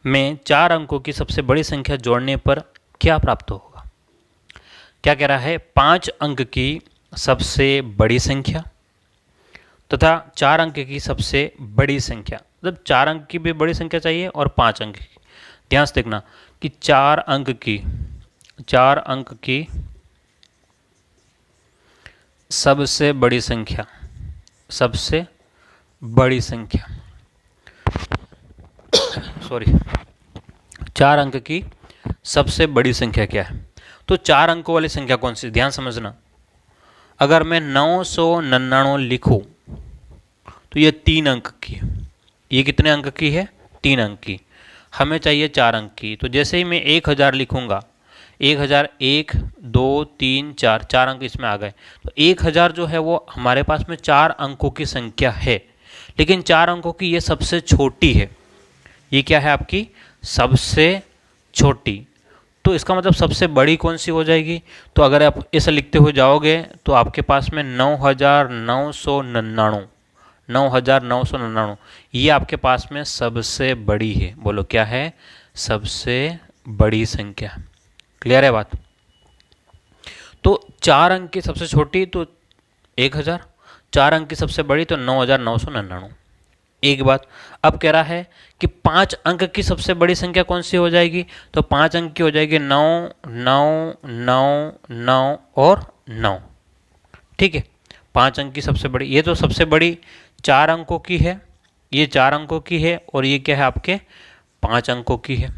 [SPEAKER 1] में 4 अंकों की सबसे बड़ी संख्या जोड़ने पर क्या प्राप्त होगा? क्या कह रहा है? 5 अंक की सबसे बड़ी संख्या तथा 4 अंक की सबसे बड़ी संख्या, मतलब 4 अंक की भी बड़ी संख्या चाहिए और 5 अंक की। ध्यान से देखना कि 4 अंक की सबसे बड़ी संख्या, सबसे बड़ी संख्या सॉरी 4 अंक की सबसे बड़ी संख्या क्या है? तो 4 अंकों वाली संख्या कौन सी? ध्यान समझना। अगर मैं 999 लिखूं तो ये 3 अंक की है। ये कितने अंक की है? 3 अंक की। हमें चाहिए 4 अंक की। तो जैसे ही मैं 1000 लिखूंगा, 1000, 1, 2, 3, 4, 4 अंक इसमें आ गए। तो 1000 जो है वो हमारे पास में 4 अंकों की संख्या है, लेकिन 4 अंकों की ये सबसे छोटी है। ये क्या है आपकी? सबसे छोटी। तो इसका मतलब सबसे बड़ी कौन सी हो जाएगी? तो अगर आप ऐसा लिखते हुए जाओगे तो आपके पास में 9999, 9999 ये आपके पास में सबसे बड़ी है। बोलो क्या है? सबसे बड़ी संख्या। क्लियर है बात? तो 4 अंक की सबसे छोटी तो 1000, 4 अंक की सबसे बड़ी तो 9999। एक बात। अब कह रहा है कि 5 अंक की सबसे बड़ी संख्या कौन सी हो जाएगी, तो 5 अंक की हो जाएगी 9 9 9 9 और 9। ठीक है, 5 अंक की सबसे बड़ी, ये तो सबसे बड़ी 4 अंकों की है, ये 4 अंकों की है, और ये क्या है आपके 5 अंकों की है।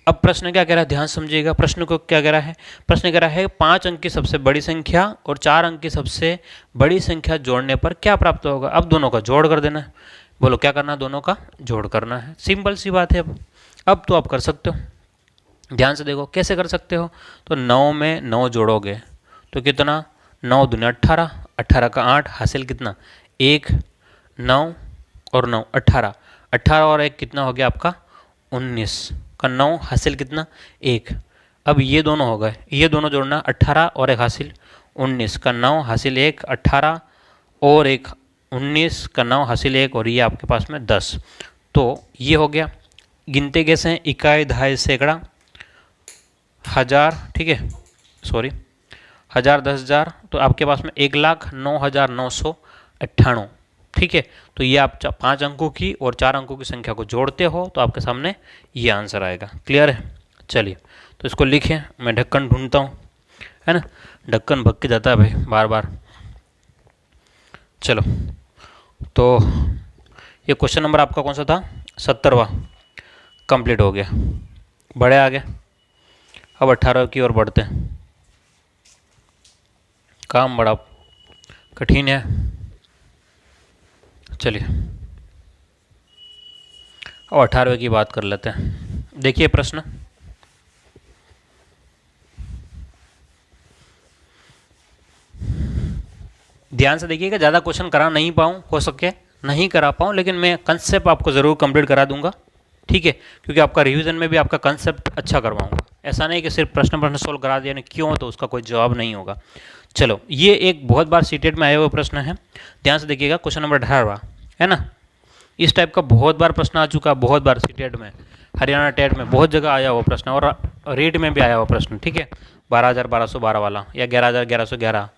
[SPEAKER 1] अब प्रश्न क्या कह रहा है, ध्यान समझिएगा, प्रश्न को क्या कह रहा है, प्रश्न कह रहा है 5 अंक की सबसे बड़ी संख्या और 4 अंक की सबसे बड़ी संख्या जोड़ने पर क्या प्राप्त होगा। अब दोनों का जोड़ कर देना है। बोलो क्या करना है, दोनों का जोड़ करना है, सिंपल सी बात है। अब तो आप कर सकते हो, ध्यान से देखो कैसे कर सकते हो। तो 9 में 9 जोड़ोगे तो कितना, 9 दूनी 18, 18 का 8 हासिल कितना 1, 9 और 9 18, 18 और 1 कितना हो गया आपका 19 का 9 हासिल कितना 1। अब ये दोनों हो गए, ये दोनों जोड़ना 18 और 1 हासिल 19 का 9 हासिल 1, 18 और 1 19 का 9 हासिल 1, और ये आपके पास में 10। तो ये हो गया। गिनते कैसे हैं, इकाई दहाई सैकड़ा हज़ार, ठीक है, सॉरी 1000 10,000, तो आपके पास में 1,09,998। ठीक है, तो ये आप 5 अंकों की और 4 अंकों की संख्या को जोड़ते हो तो आपके सामने ये आंसर आएगा। क्लियर है, चलिए तो इसको लिखें, मैं ढक्कन ढूंढता हूँ, है ना, ढक्कन भग के जाता है भाई बार बार। चलो तो ये क्वेश्चन नंबर आपका कौन सा था, 70वां कंप्लीट हो गया, बड़े आ गए। अब 18 की ओर बढ़ते हैं, काम बड़ा कठिन है। चलिए अब 18वें की बात कर लेते हैं। देखिए प्रश्न, ध्यान से देखिएगा, ज़्यादा क्वेश्चन करा नहीं पाऊँ, हो सके नहीं करा पाऊँ, लेकिन मैं कंसेप्ट आपको ज़रूर कंप्लीट करा दूंगा। ठीक है, क्योंकि आपका रिवीजन में भी आपका कंसेप्ट अच्छा करवाऊंगा। ऐसा नहीं कि सिर्फ प्रश्न सोल्व करा दिया, नहीं क्यों, तो उसका कोई जवाब नहीं होगा। चलो, ये एक बहुत बार सीटेट में आया हुआ प्रश्न है, ध्यान से देखिएगा, क्वेश्चन नंबर 18 है ना। इस टाइप का बहुत बार प्रश्न आ चुका है, बहुत बार सीटेट में, हरियाणा टेट में बहुत जगह आया हुआ प्रश्न, और रेट में भी आया हुआ प्रश्न। ठीक है, 12,1212 वाला या 11,1111,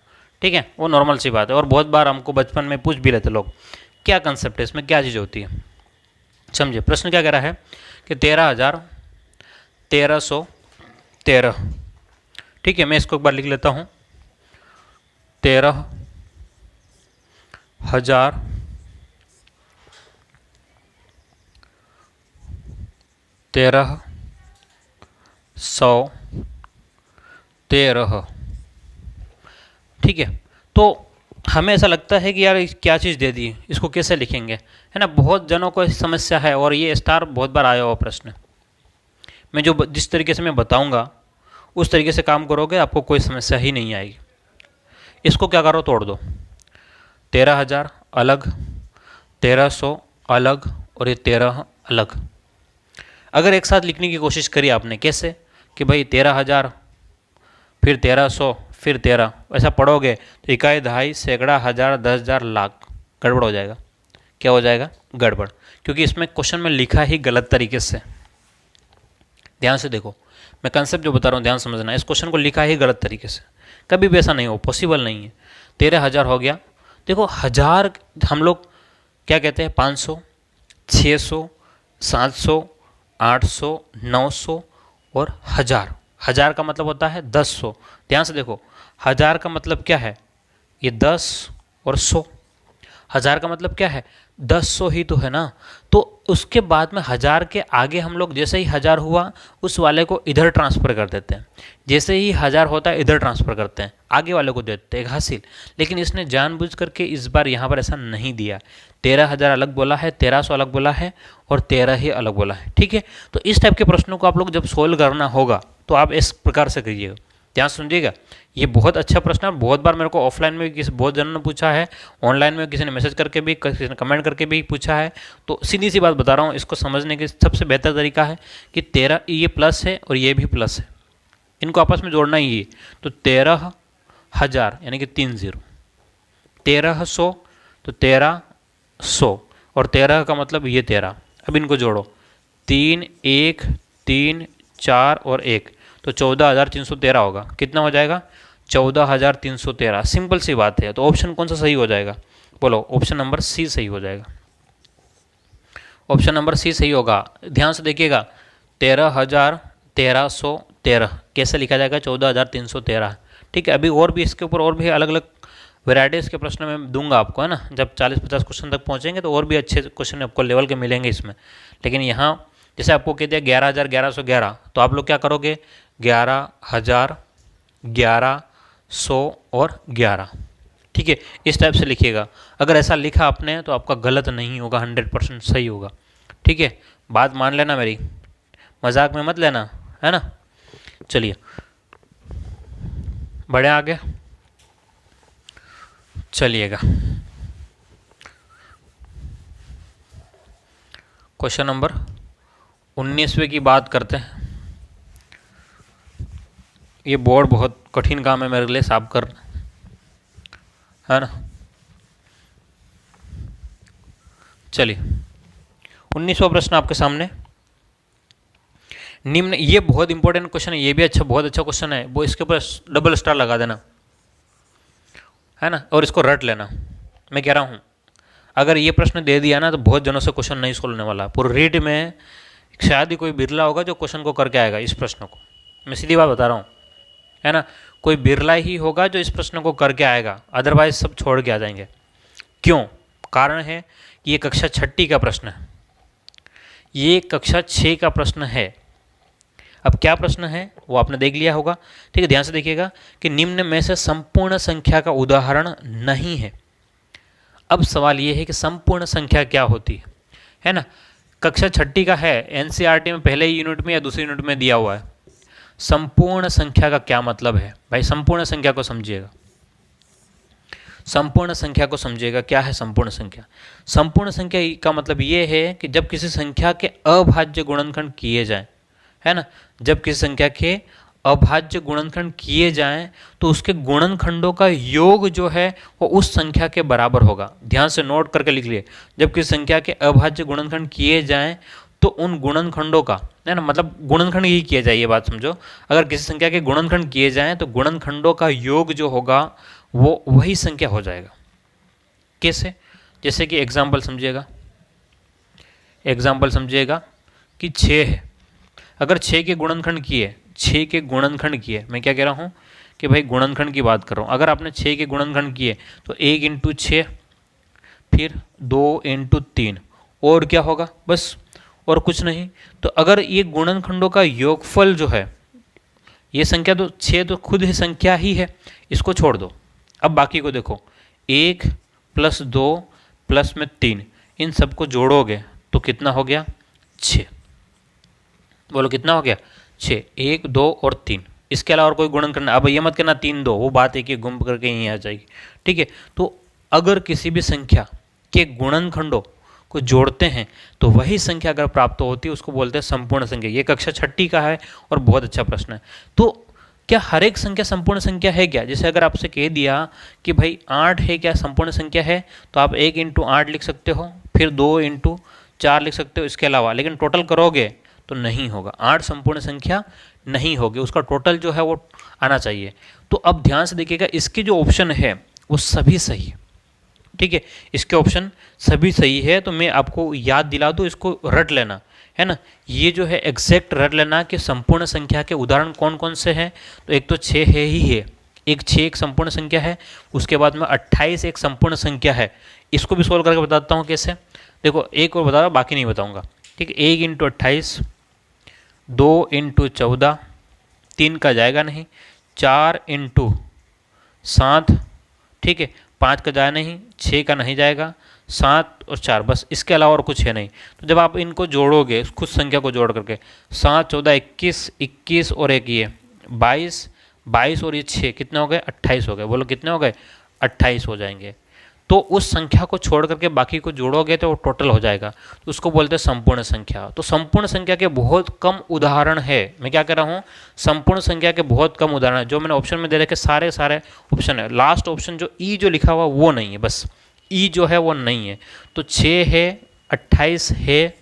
[SPEAKER 1] ठीक है, वो नॉर्मल सी बात है। और बहुत बार हमको बचपन में पूछ भी रहते लोग, क्या कंसेप्ट है इसमें, क्या चीज़ होती है। समझिए प्रश्न क्या कह रहा है कि 13,1313, ठीक है, मैं इसको एक बार लिख लेता हूँ, 13,000 1313, ठीक है। तो हमें ऐसा लगता है कि यार क्या चीज़ दे दी, इसको कैसे लिखेंगे, है ना, बहुत जनों को समस्या है, और ये स्टार बहुत बार आया हुआ प्रश्न। मैं जो जिस तरीके से मैं बताऊंगा उस तरीके से काम करोगे, आपको कोई समस्या ही नहीं आएगी। इसको क्या करो, तोड़ दो, 13,000 अलग, 1,300 अलग, और ये 13 अलग। अगर एक साथ लिखने की कोशिश करी आपने, कैसे कि भाई 13,000 फिर 1,300 फिर 13, ऐसा पढ़ोगे तो इकाई दहाई सैकड़ा हज़ार 10,000 लाख, गड़बड़ हो जाएगा। क्या हो जाएगा, गड़बड़, क्योंकि इसमें क्वेश्चन में लिखा ही गलत तरीके से। ध्यान से देखो, मैं कंसेप्ट जो बता रहा हूँ ध्यान समझना, इस क्वेश्चन को लिखा ही गलत तरीके से, कभी भी ऐसा नहीं हो, पॉसिबल नहीं है। 13,000 हो गया, देखो हज़ार हम लोग क्या कहते हैं, 500, 600, 700, 800, 900 और 1000। हज़ार का मतलब होता है 10,100। ध्यान से देखो, हज़ार का मतलब क्या है, ये 10 और 100। हज़ार का मतलब क्या है, 10,100 ही तो है ना। तो उसके बाद में हज़ार के आगे हम लोग जैसे ही हज़ार हुआ उस वाले को इधर ट्रांसफ़र कर देते हैं, जैसे ही हज़ार होता है इधर ट्रांसफ़र करते हैं, आगे वाले को देते हैं हासिल। लेकिन इसने जानबूझ करके इस बार यहाँ पर ऐसा नहीं दिया, 13,000 अलग बोला है, 1,300 अलग बोला है, और 13 ही अलग बोला है। ठीक है, तो इस टाइप के प्रश्नों को आप लोग जब सोल्व करना होगा तो आप इस प्रकार से करिएगा, ध्यान सुनिएगा। ये बहुत अच्छा प्रश्न है, बहुत बार मेरे को ऑफलाइन में भी किसी बहुत जनों ने पूछा है, ऑनलाइन में किसी ने मैसेज करके भी, किसी ने कमेंट करके भी पूछा है। तो सीधी सी बात बता रहा हूँ, इसको समझने के सबसे बेहतर तरीका है कि 13 ये प्लस है और ये भी प्लस है, इनको आपस में जोड़ना ही है। तो 13,000 यानी कि 3 0, 1,300 तो 1,300, और 13 का मतलब ये 13। अब इनको जोड़ो, 3 1 3 4 और 1, तो 14,313 होगा। कितना हो जाएगा, 14,313। सिंपल सी बात है। तो ऑप्शन कौन सा सही हो जाएगा, बोलो, ऑप्शन नंबर सी सही हो जाएगा। ऑप्शन नंबर सी सही होगा। ध्यान से देखिएगा 13,1313 कैसे लिखा जाएगा, 14,313। ठीक है, अभी और भी इसके ऊपर और भी अलग अलग वेराइटीज़ के प्रश्न मैं दूंगा आपको, है ना। जब 40-50 क्वेश्चन तक पहुंचेंगे तो और भी अच्छे क्वेश्चन आपको लेवल के मिलेंगे इसमें। लेकिन यहाँ जैसे आपको कह दिया 11,1111, तो आप लोग क्या करोगे, 11,000, 1100 और 11। ठीक है, इस टाइप से लिखिएगा। अगर ऐसा लिखा आपने तो आपका गलत नहीं होगा, 100% सही होगा। ठीक है, बात मान लेना मेरी, मजाक में मत लेना, है ना। चलिए बढ़े आगे, चलिएगा क्वेश्चन नंबर 19वें की बात करते हैं। ये बोर्ड बहुत कठिन काम है मेरे लिए साफ कर, है ना। चलिए 19वां प्रश्न आपके सामने। निम्न, ये बहुत इंपॉर्टेंट क्वेश्चन है, ये भी अच्छा, बहुत अच्छा क्वेश्चन है, वो इसके ऊपर डबल स्टार लगा देना, है ना, और इसको रट लेना। मैं कह रहा हूँ अगर ये प्रश्न दे दिया ना तो बहुत जनों से क्वेश्चन नहीं सोल्व होने वाला। पूरे रीड में शायद ही कोई बिरला होगा जो क्वेश्चन को करके आएगा इस प्रश्न को, मैं सीधी बात बता रहा हूँ, है ना। कोई बिरला ही होगा जो इस प्रश्न को करके आएगा, अदरवाइज सब छोड़ के आ जाएंगे। क्यों? कारण है कि ये कक्षा 6 का प्रश्न है, ये कक्षा 6 का प्रश्न है। अब क्या प्रश्न है वो आपने देख लिया होगा। ठीक है, ध्यान से देखिएगा कि निम्न में से संपूर्ण संख्या का उदाहरण नहीं है। अब सवाल ये है कि संपूर्ण संख्या क्या होती है ना। कक्षा 6 का है, एनसीईआरटी में पहले ही यूनिट में या दूसरी यूनिट में दिया हुआ है। संपूर्ण संख्या का क्या मतलब है भाई, संपूर्ण संख्या को समझिएगा, संपूर्ण संख्या को समझिएगा। क्या है संपूर्ण संख्या? संपूर्ण संख्या का मतलब ये है कि जब किसी संख्या के अभाज्य गुणनखंड किए जाएं, है ना, जब किसी संख्या के अभाज्य गुणनखंड किए जाएं तो उसके गुणनखंडों का योग जो है वो उस संख्या के बराबर होगा। ध्यान से नोट करके लिख लिए, जब किसी संख्या के अभाज्य गुणनखंड किए जाएं तो उन गुणनखंडों का, है ना, मतलब गुणनखंड ही किया जाए, ये बात समझो। अगर किसी संख्या के गुणनखंड किए जाएं तो गुणनखंडों का योग जो होगा वो वही संख्या हो जाएगा। कैसे? जैसे कि एग्जाम्पल समझिएगा, एग्जाम्पल समझिएगा कि 6 है। अगर 6 के गुणनखंड किए, 6 के गुणनखंड किए, मैं क्या कह रहा हूँ कि भाई गुणनखंड की बात कर रहा हूँ। अगर आपने 6 के गुणनखंड किए तो 1 × 6, फिर 2 × 3, और क्या होगा, बस और कुछ नहीं। तो अगर ये गुणनखंडों का योगफल जो है, ये संख्या तो 6 तो खुद ही संख्या ही है, इसको छोड़ दो। अब बाकी को देखो, 1 + 2 + 3, इन सबको जोड़ोगे तो कितना हो गया, 6। बोलो कितना हो गया, 6। 1, 2 और 3, इसके अलावा और कोई गुणनखंड। अब ये मत करना 3, 2, वो बात है कि गुम करके यहीं आ जाएगी। ठीक है, तो अगर किसी भी संख्या के गुणनखंडों को जोड़ते हैं तो वही संख्या अगर प्राप्त होती है उसको बोलते हैं संपूर्ण संख्या। ये कक्षा 6 का है और बहुत अच्छा प्रश्न है। तो क्या हर एक संख्या संपूर्ण संख्या है क्या? जैसे अगर आपसे कह दिया कि भाई 8 है, क्या संपूर्ण संख्या है? तो आप 1 × 8 लिख सकते हो, फिर 2 × 4 लिख सकते हो इसके अलावा, लेकिन टोटल करोगे तो नहीं होगा। 8 संपूर्ण संख्या नहीं होगी, उसका टोटल जो है वो आना चाहिए। तो अब ध्यान से देखिएगा, इसके जो ऑप्शन है वो सभी सही है। ठीक है, इसके ऑप्शन सभी सही है। तो मैं आपको याद दिला दूँ, इसको रट लेना, है ना। ये जो है एग्जैक्ट रट लेना कि संपूर्ण संख्या के उदाहरण कौन कौन से हैं। तो एक तो 6 है ही है, एक 6 एक संपूर्ण संख्या है, उसके बाद में 28 एक संपूर्ण संख्या है। इसको भी सोल्व करके बताता हूँ कैसे। देखो एक और बता रहा, बाकी नहीं बताऊँगा। ठीक है, 1 × 28, 2 × 14, 3 का जाएगा नहीं, 4 × 7, ठीक है, 5 का जाए नहीं, 6 का नहीं जाएगा, 7 और 4, बस इसके अलावा और कुछ है नहीं। तो जब आप इनको जोड़ोगे, खुद संख्या को जोड़ करके, 7, 14, 21, 21 और एक ये 22, 22 और ये 6 कितने हो गए, 28 हो गए। बोलो कितने हो गए, 28 हो जाएंगे। तो उस संख्या को छोड़ करके बाकी को जोड़ोगे तो वो टोटल हो जाएगा, तो उसको बोलते हैं संपूर्ण संख्या। तो संपूर्ण संख्या के बहुत कम उदाहरण है। मैं क्या कह रहा हूँ, संपूर्ण संख्या के बहुत कम उदाहरण है। जो मैंने ऑप्शन में दे रखे सारे ऑप्शन है, लास्ट ऑप्शन जो ई जो लिखा हुआ वो नहीं है, बस ई जो है वो नहीं है। तो 6 है, 28 है,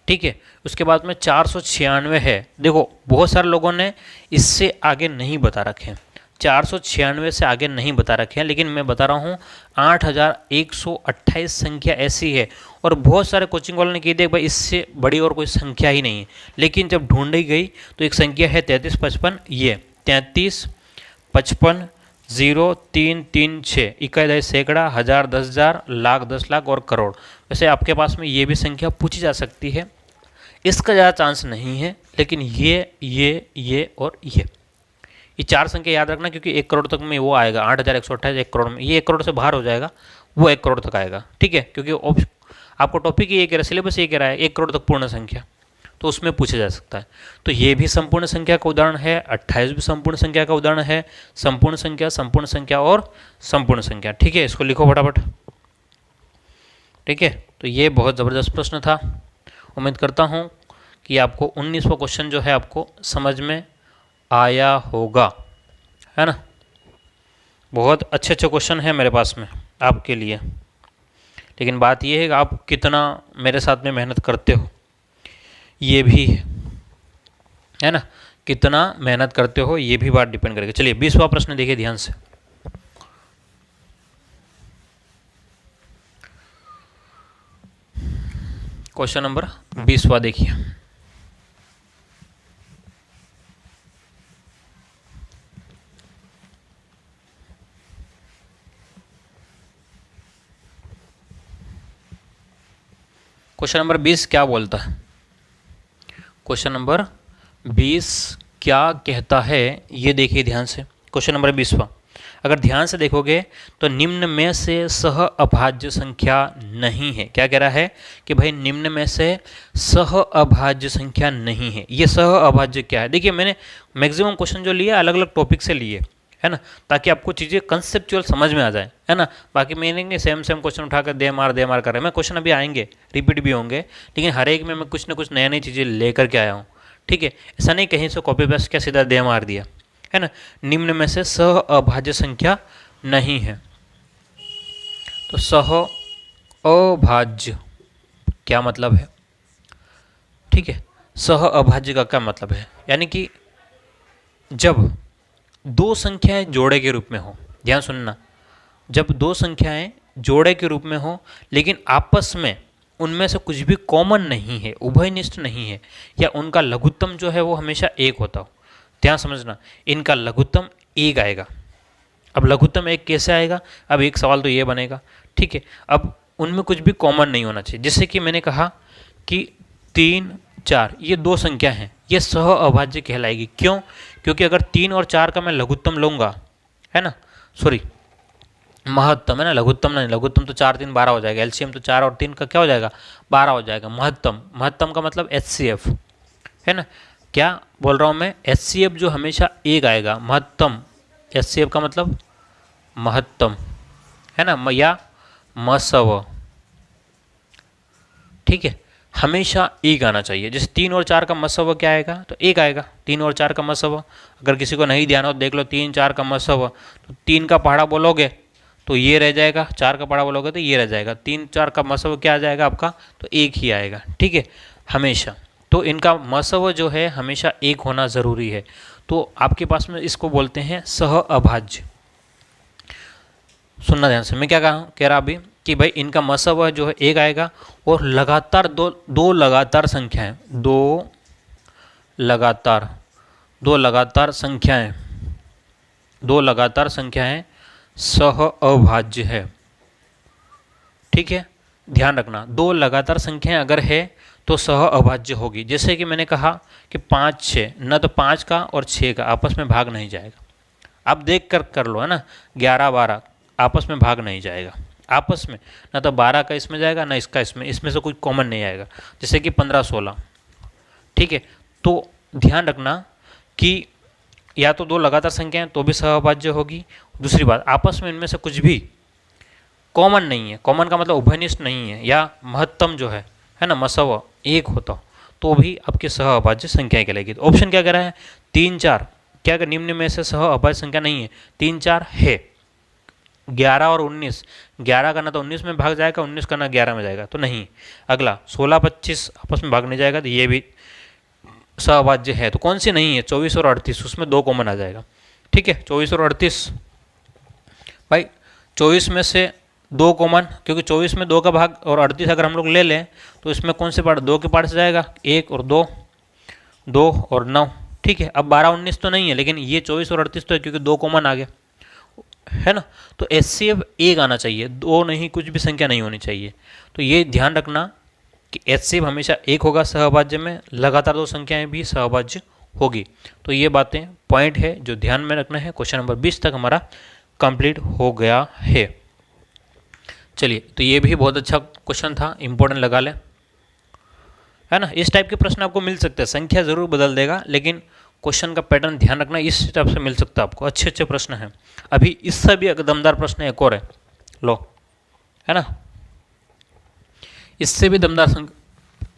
[SPEAKER 1] ठीक है, उसके बाद में 496 है। देखो बहुत सारे लोगों ने इससे आगे नहीं बता रखे हैं, 496 से आगे नहीं बता रखे हैं, लेकिन मैं बता रहा हूँ 8128 संख्या ऐसी है। और बहुत सारे कोचिंग वालों ने कही थी भाई इससे बड़ी और कोई संख्या ही नहीं है, लेकिन जब ढूंढी गई तो एक संख्या है 3355, ये 3355 0336, इकाई सैकड़ा, हज़ार, 10,000, लाख, 10 लाख और करोड़। वैसे आपके पास में ये भी संख्या पूछी जा सकती है, इसका ज़्यादा चांस नहीं है, लेकिन ये और ये 4 संख्या याद रखना, क्योंकि 1 करोड़ तक में वो आएगा। 8128 1 करोड़ में, ये 1 करोड़ से बाहर हो जाएगा, वो 1 करोड़ तक आएगा। ठीक है, क्योंकि आपको टॉपिक ये कह रहा है, सिलेबस ये कह रहा है 1 करोड़ तक पूर्ण संख्या, तो उसमें पूछा जा सकता है। तो ये भी संपूर्ण संख्या का उदाहरण है, 28 भी संपूर्ण संख्या का उदाहरण है। संपूर्ण संख्या और संपूर्ण संख्या। ठीक है, इसको लिखो फटाफट। ठीक है, तो ये बहुत ज़बरदस्त प्रश्न था। उम्मीद करता हूँ कि आपको 19वां क्वेश्चन जो है आपको समझ में आया होगा, है ना। बहुत अच्छे क्वेश्चन है मेरे पास में आपके लिए, लेकिन बात यह है कि आप कितना मेरे साथ में मेहनत करते हो, ये भी है ना, कितना मेहनत करते हो ये भी बात डिपेंड करेगी। चलिए 20वां प्रश्न देखिए ध्यान से। क्वेश्चन नंबर 20वां देखिए। क्वेश्चन नंबर 20 क्या बोलता है? क्वेश्चन नंबर 20 क्या कहता है ये देखिए ध्यान से। क्वेश्चन नंबर 20वां, अगर ध्यान से देखोगे तो निम्न में से सह अभाज्य संख्या नहीं है। क्या कह रहा है कि भाई निम्न में से सह अभाज्य संख्या नहीं है। ये सह अभाज्य क्या है? देखिए मैंने मैक्सिमम क्वेश्चन जो लिए अलग अलग टॉपिक से लिए, है ना, ताकि आपको चीज़ें कंसेप्चुअल समझ में आ जाए, है ना। बाकी मैंने नहीं सेम क्वेश्चन उठाकर दे मार कर रहे हैं। मैं क्वेश्चन अभी आएंगे, रिपीट भी होंगे, लेकिन हर एक में मैं कुछ ना कुछ नई नई चीज़ें लेकर के आया हूँ। ठीक है, ऐसा नहीं कहीं से कॉपी पेस्ट क्या सीधा दे मार दिया, है ना। निम्न में से सह अभाज्य संख्या नहीं है, तो सह अभाज्य क्या मतलब है? ठीक है, सह अभाज्य का क्या मतलब है? यानी कि जब दो संख्याएं जोड़े के रूप में हो, ध्यान सुनना, जब दो संख्याएं जोड़े के रूप में हो लेकिन आपस में उनमें से कुछ भी कॉमन नहीं है, उभयनिष्ठ नहीं है, या उनका लघुत्तम जो है वो हमेशा एक होता हो। ध्यान समझना, इनका लघुत्तम एक आएगा। अब लघुत्तम एक कैसे आएगा? अब एक सवाल तो ये बनेगा, ठीक है, अब उनमें कुछ भी कॉमन नहीं होना चाहिए। जैसे कि मैंने कहा कि 3, 4 ये दो संख्या हैं, ये सह अभाज्य कहलाएगी। क्यों? क्योंकि अगर 3 और 4 का मैं लघुत्तम लूँगा, है ना, सॉरी महत्तम, है ना, लघुत्तम नहीं, लघुत्तम तो 4 3 12 हो जाएगा, एलसीएम तो 4 और 3 का क्या हो जाएगा? 12 हो जाएगा। महत्तम का मतलब एचसीएफ, है ना। क्या बोल रहा हूँ मैं? एचसीएफ जो हमेशा एक आएगा, महत्तम, एचसीएफ का मतलब महत्तम, है ना, या मसव, ठीक है, हमेशा एक आना चाहिए। जैसे 3 और 4 का मसव क्या आएगा? तो एक आएगा, 3 और 4 का मसव। अगर किसी को नहीं ध्यान हो देख लो, 3 4 का मसव, तो 3 का पहाड़ा बोलोगे तो ये रह जाएगा, 4 का पहाड़ा बोलोगे तो ये रह जाएगा, 3 4 का मसव क्या आ जाएगा आपका? तो एक ही आएगा, ठीक है, हमेशा। तो इनका मसव जो है हमेशा एक होना ज़रूरी है। तो आपके पास में इसको बोलते हैं सह अभाज्य। सुनना ध्यान से, मैं क्या कह रहा अभी कि भाई इनका मसव जो है एक आएगा, और लगातार दो लगातार संख्याएं, दो लगातार संख्याएं सह अभाज्य है। ठीक है, ध्यान रखना, दो लगातार संख्याएं अगर है तो सह अभाज्य होगी। जैसे कि मैंने कहा कि 5 6, न तो 5 का और 6 का आपस में भाग नहीं जाएगा। आप देख कर लो, है ना, 11 12 आपस में भाग नहीं जाएगा, आपस में ना तो 12 का इसमें जाएगा ना इसका इसमें से कुछ कॉमन नहीं आएगा। जैसे कि 15 16, ठीक है। तो ध्यान रखना कि या तो दो लगातार संख्याएं तो भी सहअभाज्य होगी। दूसरी बात, आपस में इनमें से कुछ भी कॉमन नहीं है, कॉमन का मतलब उभयनिष्ठ नहीं है, या महत्तम जो है ना, मसव एक होता तो भी आपकी सहअभाज्य संख्याएं कहलाएगी। तो ऑप्शन क्या कह रहा है? 3 4 क्या अगर निम्न में से सहअभाज्य संख्या नहीं है? 3 4 है। 11 और 19, 11 का ना तो 19 में भाग जाएगा, 19 का ना 11 में जाएगा, तो नहीं। अगला 16 25 आपस में भाग नहीं जाएगा, तो ये भी सहअभाज्य है। तो कौन सी नहीं है? 24 और 38, उसमें 2 कॉमन आ जाएगा। ठीक है, 24 और 38। भाई 24 में से 2 कॉमन, क्योंकि 24 में 2 का भाग और 38 अगर हम लोग ले लें तो इसमें कौन से पार्ट, 2 के पार्ट से जाएगा, 1 और 2, 2 और 9। ठीक है, अब 12 19 तो नहीं है, लेकिन ये 24 और 38 तो है क्योंकि 2 कॉमन आ गया, है ना। तो HCF 1 आना चाहिए, 2 नहीं, कुछ भी संख्या नहीं होनी चाहिए। तो ये ध्यान रखना कि HCF हमेशा 1 होगा सहभाज्य में, लगातार 2 संख्याएं भी सहभाज्य होगी। तो ये बातें पॉइंट है जो ध्यान में रखना है। क्वेश्चन नंबर 20 तक हमारा कंप्लीट हो गया है। चलिए, तो ये भी बहुत अच्छा क्वेश्चन था, इंपॉर्टेंट लगा ले, है ना। इस टाइप के प्रश्न आपको मिल सकते हैं, संख्या जरूर बदल देगा, लेकिन क्वेश्चन का पैटर्न ध्यान रखना, इस टाइप से मिल सकता है आपको। अच्छे अच्छे प्रश्न हैं। अभी इससे भी दमदार प्रश्न एक और है, लो, है ना, इससे भी दमदार,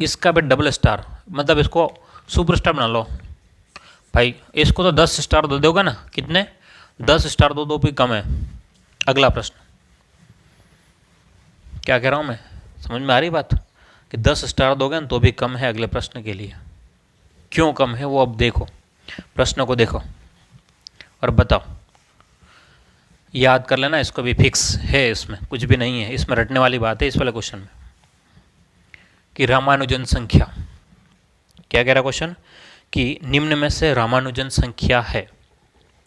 [SPEAKER 1] इसका भी डबल स्टार, मतलब इसको सुपर स्टार बना लो भाई। इसको तो 10 स्टार दे दोगे ना, कितने, 10 स्टार दो भी कम है। अगला प्रश्न, क्या कह रहा हूँ मैं, समझ में आ रही बात, कि 10 स्टार दोगे ना तो भी कम है अगले प्रश्न के लिए। क्यों कम है वो अब देखो, प्रश्न को देखो और बताओ। याद कर लेना, इसको भी फिक्स है, इसमें कुछ भी नहीं है, इसमें रटने वाली बात है इस वाले क्वेश्चन में, कि रामानुजन संख्या, क्या कह रहा क्वेश्चन, कि निम्न में से रामानुजन संख्या है,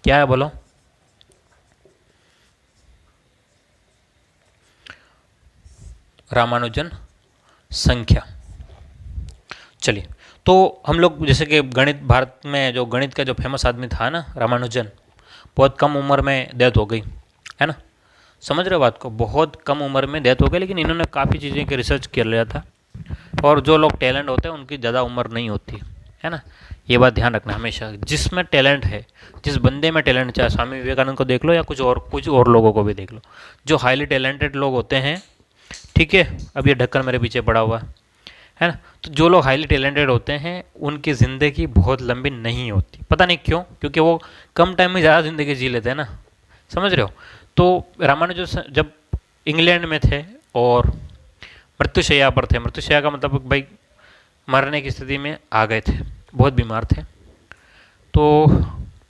[SPEAKER 1] क्या है बोलो। रामानुजन संख्या। चलिए, तो हम लोग जैसे कि गणित, भारत में जो गणित का जो फेमस आदमी था ना रामानुजन, बहुत कम उम्र में डेथ हो गई, है ना। समझ रहे हो बात को, बहुत कम उम्र में डेथ हो गई, लेकिन इन्होंने काफ़ी चीज़ें की रिसर्च कर लिया था। और जो लोग टैलेंट होते हैं उनकी ज़्यादा उम्र नहीं होती, है ना। ये बात ध्यान रखना हमेशा, जिसमें टैलेंट है, जिस बंदे में टैलेंट, चाहे स्वामी विवेकानंद को देख लो या कुछ और लोगों को भी देख लो, जो हाईली टैलेंटेड लोग होते हैं, ठीक है। अब ये ढक्कन मेरे पीछे पड़ा हुआ है ना। तो जो लोग हाईली टैलेंटेड होते हैं उनकी ज़िंदगी बहुत लंबी नहीं होती, पता नहीं क्यों, क्योंकि वो कम टाइम में ज़्यादा ज़िंदगी जी लेते हैं ना, समझ रहे हो। तो रामानुजन जब इंग्लैंड में थे और मृत्युशैया पर थे, मृत्युशैया का मतलब भाई मरने की स्थिति में आ गए थे, बहुत बीमार थे। तो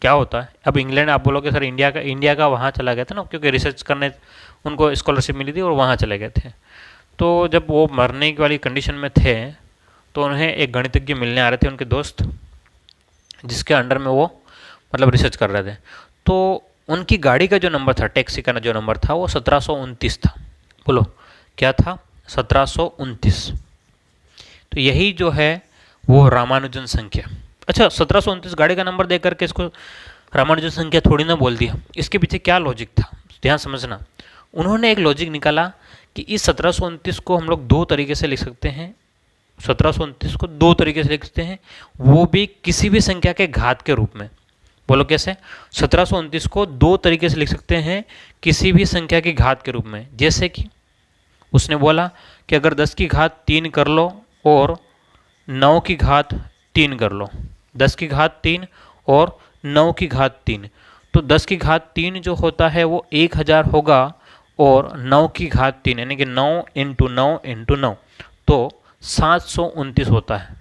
[SPEAKER 1] क्या होता है, अब इंग्लैंड, आप बोलोगे सर इंडिया का वहाँ चला गया था ना, क्योंकि रिसर्च करने उनको स्कॉलरशिप मिली थी और वहाँ चले गए थे। तो जब वो मरने वाली कंडीशन में थे तो उन्हें एक गणितज्ञ मिलने आ रहे थे, उनके दोस्त, जिसके अंडर में वो मतलब रिसर्च कर रहे थे। तो उनकी गाड़ी का जो नंबर था, टैक्सी का जो नंबर था, वो 1729 था। बोलो क्या था, 1729। तो यही जो है वो रामानुजन संख्या। अच्छा, 1729 गाड़ी का नंबर दे करके इसको रामानुजन संख्या थोड़ी ना बोल दिया, इसके पीछे क्या लॉजिक था, ध्यान समझना। उन्होंने एक लॉजिक निकाला कि इस 1729 को हम लोग 2 तरीके से लिख सकते हैं, 1729 को 2 तरीके से लिख सकते हैं, वो भी किसी भी संख्या के घात के रूप में। बोलो कैसे, 1729 को 2 तरीके से लिख सकते हैं किसी भी संख्या की घात के रूप में। जैसे कि उसने बोला कि अगर 10 की घात 3 कर लो और 9 की घात 3 कर लो, 10 की घात 3 और 9 की घात 3, तो 10 की घात 3 जो होता है वो 1000 होगा, और 9 की घात 3 यानी कि 9 इंटू 9 इंटू 9 तो 729 होता है।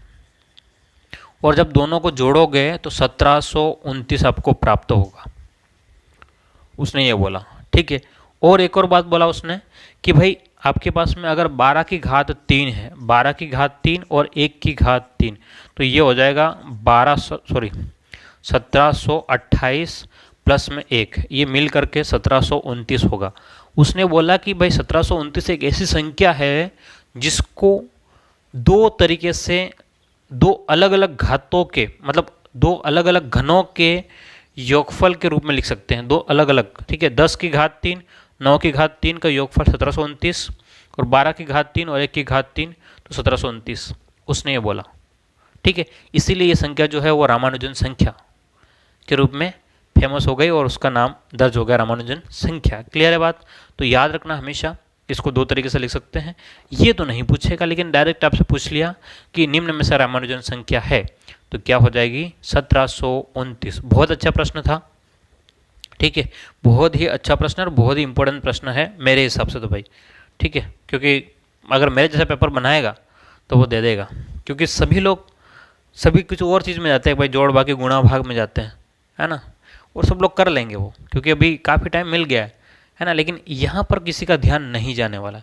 [SPEAKER 1] और जब दोनों को जोड़ोगे तो 1729 आपको प्राप्त होगा, उसने ये बोला, ठीक है। और एक और बात बोला उसने कि भाई आपके पास में अगर 12 की घात 3 है, 12 की घात 3 और 1 की घात 3, तो ये हो जाएगा 1728 प्लस में 1, ये मिल करके 1729 होगा। उसने बोला कि भाई 1729 एक ऐसी संख्या है जिसको 2 तरीके से, 2 अलग अलग घातों के, मतलब 2 अलग अलग घनों के योगफल के रूप में लिख सकते हैं, 2 अलग अलग, ठीक है। 10 की घात 3, 9 की घात 3 का योगफल 1729, और 12 की घात 3 और 1 की घात 3 तो 1729, उसने ये बोला, ठीक है। इसीलिए ये संख्या जो है वो रामानुजन संख्या के रूप में फेमस हो गई और उसका नाम दर्ज हो गया रामानुजन संख्या। क्लियर है बात। तो याद रखना हमेशा, इसको 2 तरीके से लिख सकते हैं। ये तो नहीं पूछेगा, लेकिन डायरेक्ट आपसे पूछ लिया कि निम्न में से रामानुजन संख्या है, तो क्या हो जाएगी 1729। बहुत अच्छा प्रश्न था, ठीक है, बहुत ही अच्छा प्रश्न और बहुत ही इंपॉर्टेंट प्रश्न है मेरे हिसाब से तो भाई, ठीक है। क्योंकि अगर मेरे जैसा पेपर बनाएगा तो वो दे देगा, क्योंकि सभी लोग सभी कुछ और चीज़ में जाते हैं भाई, जोड़ बाकी गुणा भाग में जाते हैं, है ना। और सब लोग कर लेंगे वो, क्योंकि अभी काफ़ी टाइम मिल गया है ना। लेकिन यहाँ पर किसी का ध्यान नहीं जाने वाला।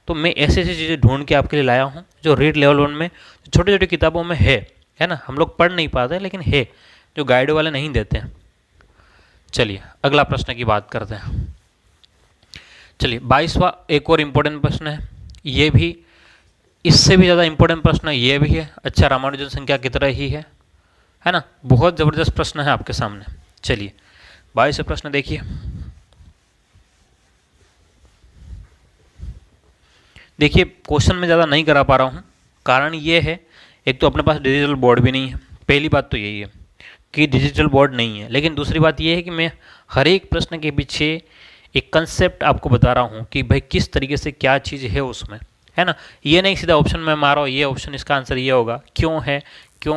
[SPEAKER 1] तो मैं ऐसी ऐसी चीज़ें ढूंढ के आपके लिए लाया हूँ जो रीड लेवल 1 में छोटी छोटी किताबों में है ना। हम लोग पढ़ नहीं पाते लेकिन है, जो गाइड वाले नहीं देते हैं। चलिए अगला प्रश्न की बात करते हैं। चलिए 22वां एक और इम्पोर्टेंट प्रश्न है, ये भी इससे भी ज़्यादा इम्पोर्टेंट प्रश्न ये भी है। अच्छा रामानुजन संख्या की तरह ही है ना। बहुत ज़बरदस्त प्रश्न है आपके सामने। चलिए 22वां प्रश्न देखिए। देखिए क्वेश्चन में ज़्यादा नहीं करा पा रहा हूँ, कारण ये है एक तो अपने पास डिजिटल बोर्ड भी नहीं है, पहली बात तो यही है कि डिजिटल बोर्ड नहीं है। लेकिन दूसरी बात ये है कि मैं हर एक प्रश्न के पीछे एक कंसेप्ट आपको बता रहा हूँ कि भाई किस तरीके से क्या चीज़ है उसमें, है ना। ये नहीं सीधा ऑप्शन में मारो ये ऑप्शन इसका आंसर ये होगा, क्यों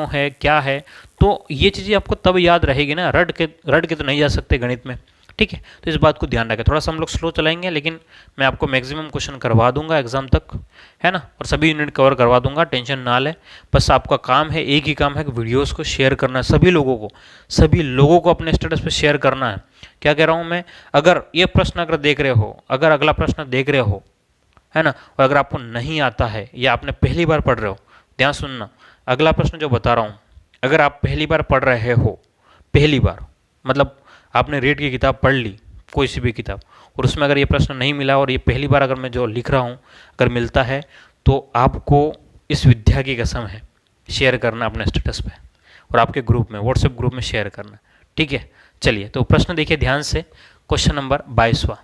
[SPEAKER 1] है क्या है। तो ये चीज़ें आपको तब याद रहेगी ना, रट के तो नहीं जा सकते गणित में, ठीक है। तो इस बात को ध्यान रखें। थोड़ा सा हम लोग स्लो चलाएंगे लेकिन मैं आपको मैक्सिमम क्वेश्चन करवा दूंगा एग्जाम तक, है ना। और सभी यूनिट कवर करवा दूंगा, टेंशन ना लें। बस आपका काम है, एक ही काम है कि वीडियोस को शेयर करना है सभी लोगों को अपने स्टेटस पे शेयर करना है। क्या कह रहा हूँ मैं, अगर ये प्रश्न अगर देख रहे हो, अगर अगला प्रश्न देख रहे हो, है ना, और अगर आपको नहीं आता है या आपने पहली बार पढ़ रहे हो, ध्यान सुनना, अगला प्रश्न जो बता रहा हूँ, अगर आप पहली बार पढ़ रहे हो, पहली बार मतलब आपने रीड की किताब पढ़ ली, कोई सी भी किताब, और उसमें अगर ये प्रश्न नहीं मिला और ये पहली बार अगर मैं जो लिख रहा हूँ अगर मिलता है, तो आपको इस विद्या की कसम है शेयर करना अपने स्टेटस पे और आपके ग्रुप में, व्हाट्सएप ग्रुप में शेयर करना, ठीक है। चलिए तो प्रश्न देखिए ध्यान से, क्वेश्चन नंबर 22वां।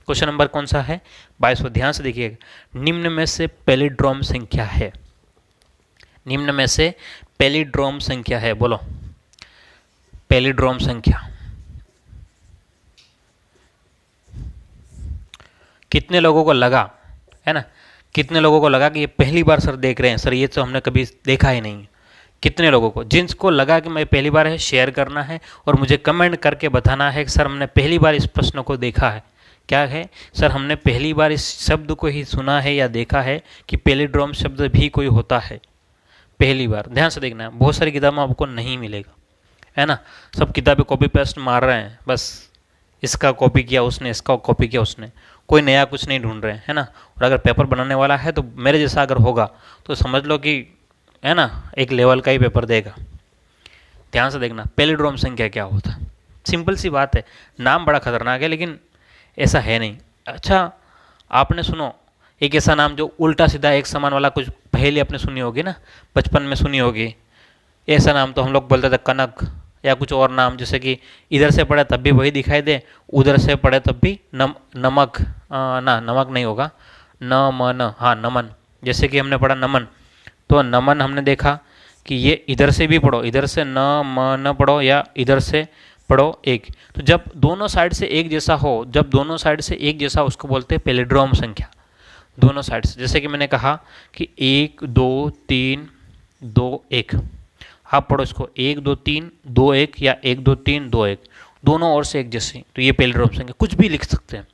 [SPEAKER 1] क्वेश्चन नंबर कौन सा है, 22वां। ध्यान से देखिएगा। निम्न में से पैलिड्रोम संख्या है, निम्न में से पैलिड्रोम संख्या है, बोलो पैलिड्रोम संख्या। कितने लोगों को लगा, है ना, कितने लोगों को लगा कि ये पहली बार सर देख रहे हैं, सर ये तो हमने कभी देखा ही नहीं। कितने लोगों को, जिनको लगा कि मैं पहली बार है, शेयर करना है और मुझे कमेंट करके बताना है कि सर हमने पहली बार इस प्रश्न को देखा है। क्या है सर, हमने पहली बार इस शब्द को ही सुना है या देखा है कि पैलिड्रोम शब्द भी कोई होता है, पहली बार। ध्यान से देखना है, बहुत सारी किताबों में आपको नहीं मिलेगा, है ना। सब किताबें कॉपी पेस्ट मार रहे हैं, बस इसका कॉपी किया उसने, इसका कॉपी किया उसने, कोई नया कुछ नहीं ढूंढ रहे हैं, है ना। और अगर पेपर बनाने वाला है तो मेरे जैसा अगर होगा तो समझ लो कि, है ना, एक लेवल का ही पेपर देगा। ध्यान से देखना, पैलिड्रोम संख्या क्या होता है। सिंपल सी बात है, नाम बड़ा खतरनाक है लेकिन ऐसा है नहीं। अच्छा आपने सुनो एक ऐसा नाम जो उल्टा सीधा एक समान वाला, कुछ पहले आपने सुनी होगी ना, बचपन में सुनी होगी, ऐसा नाम तो हम लोग बोलते थे कनक, या कुछ और नाम, जैसे कि इधर से पढ़े तब भी वही दिखाई दे, उधर से पढ़े तब भी नमक, ना नमक नहीं होगा, न हाँ नमन। जैसे कि हमने पढ़ा नमन, तो नमन हमने देखा कि ये इधर से भी पढ़ो, इधर से न पढ़ो या इधर से पढ़ो एक। तो जब दोनों साइड से एक जैसा हो, जब दोनों साइड से एक जैसा, उसको बोलते हैं पैलिड्रोम संख्या। दोनों साइड से, जैसे कि मैंने कहा कि 1 2 3 2 1, आप पढ़ो इसको 1 2 3 2 1 या 1 2 3 2 1, दोनों ओर से एक जैसी, तो ये पैलिड्रोम संख्या। कुछ भी लिख सकते हैं,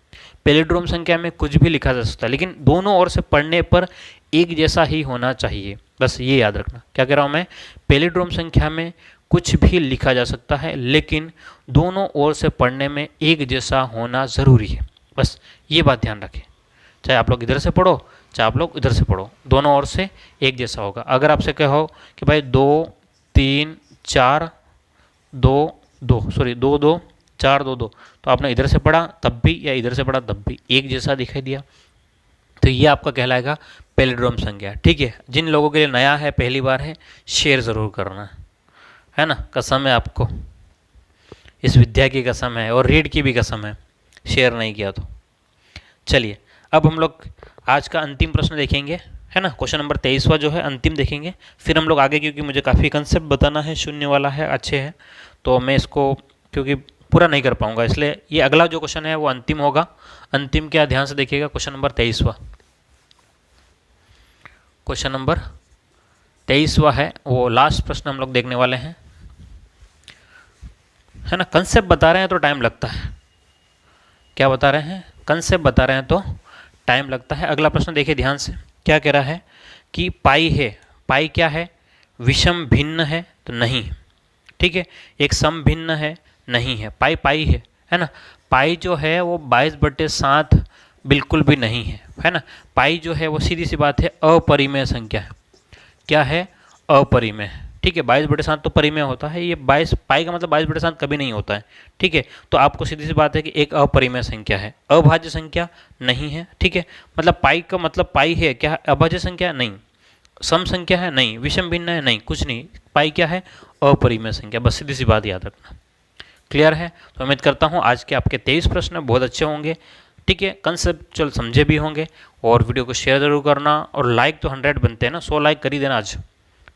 [SPEAKER 1] पैलिड्रोम संख्या में कुछ भी लिखा जा सकता है, लेकिन दोनों ओर से पढ़ने पर एक जैसा ही होना चाहिए, बस ये याद रखना। क्या कह रहा हूँ मैं, पैलिड्रोम संख्या में कुछ भी लिखा जा सकता है लेकिन दोनों ओर से पढ़ने में एक जैसा होना ज़रूरी है, बस ये बात ध्यान रखें। चाहे आप लोग इधर से पढ़ो चाहे आप लोग इधर से पढ़ो, दोनों ओर से एक जैसा होगा। अगर आपसे कहो कि भाई 2 3 4 2 2 सॉरी 2 2 4 2 2, तो आपने इधर से पढ़ा तब भी या इधर से पढ़ा तब भी एक जैसा दिखाई दिया, तो ये आपका कहलाएगा पैलिड्रोम संख्या, ठीक है। जिन लोगों के लिए नया है, पहली बार है, शेयर ज़रूर करना है ना, कसम है आपको, इस विद्या की कसम है और रीड की भी कसम है, शेयर नहीं किया तो। चलिए अब हम लोग आज का अंतिम प्रश्न देखेंगे, है ना, क्वेश्चन नंबर 23वां जो है अंतिम देखेंगे, फिर हम लोग आगे, क्योंकि मुझे काफ़ी कंसेप्ट बताना है, शून्य वाला है, अच्छे है, तो मैं इसको क्योंकि पूरा नहीं कर पाऊंगा, इसलिए ये अगला जो क्वेश्चन है वो अंतिम होगा। अंतिम क्या, ध्यान से देखिएगा, क्वेश्चन नंबर 23वां, क्वेश्चन नंबर 23वां है, वो लास्ट प्रश्न हम लोग देखने वाले हैं, है ना। कंसेप्ट बता रहे हैं तो टाइम लगता है, क्या बता रहे हैं, कंसेप्ट बता रहे हैं तो टाइम लगता है। अगला प्रश्न देखिए ध्यान से, क्या कह रहा है कि पाई है, पाई क्या है, विषम भिन्न है तो नहीं, ठीक है, एक सम भिन्न है नहीं है। पाई पाई है ना। पाई जो है वो 22/7 बिल्कुल भी नहीं है ना। पाई जो है वो सीधी सी बात है अपरिमेय संख्या है। क्या है? अपरिमेय। ठीक है, 22/7 तो परिमेय होता है, ये 22 पाई का मतलब 22/7 कभी नहीं होता है। ठीक है, तो आपको सीधी सी बात है कि एक अपरिमेय संख्या है, अभाज्य संख्या नहीं है। ठीक है, मतलब पाई का मतलब पाई है क्या? अभाज्य संख्या नहीं, सम संख्या है नहीं, विषम भिन्न है नहीं, कुछ नहीं। पाई क्या है? अपरिमेय संख्या। बस सीधी सी बात याद रखना। क्लियर है? तो उम्मीद करता हूँ आज के आपके 23 प्रश्न बहुत अच्छे होंगे। ठीक है, कंसेप्चुअल समझे भी होंगे। और वीडियो को शेयर जरूर करना, और लाइक तो 100 बनते हैं ना, 100 लाइक कर ही देना आज।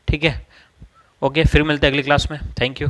[SPEAKER 1] ठीक है, ओके, फिर मिलते हैं अगली क्लास में। Thank you.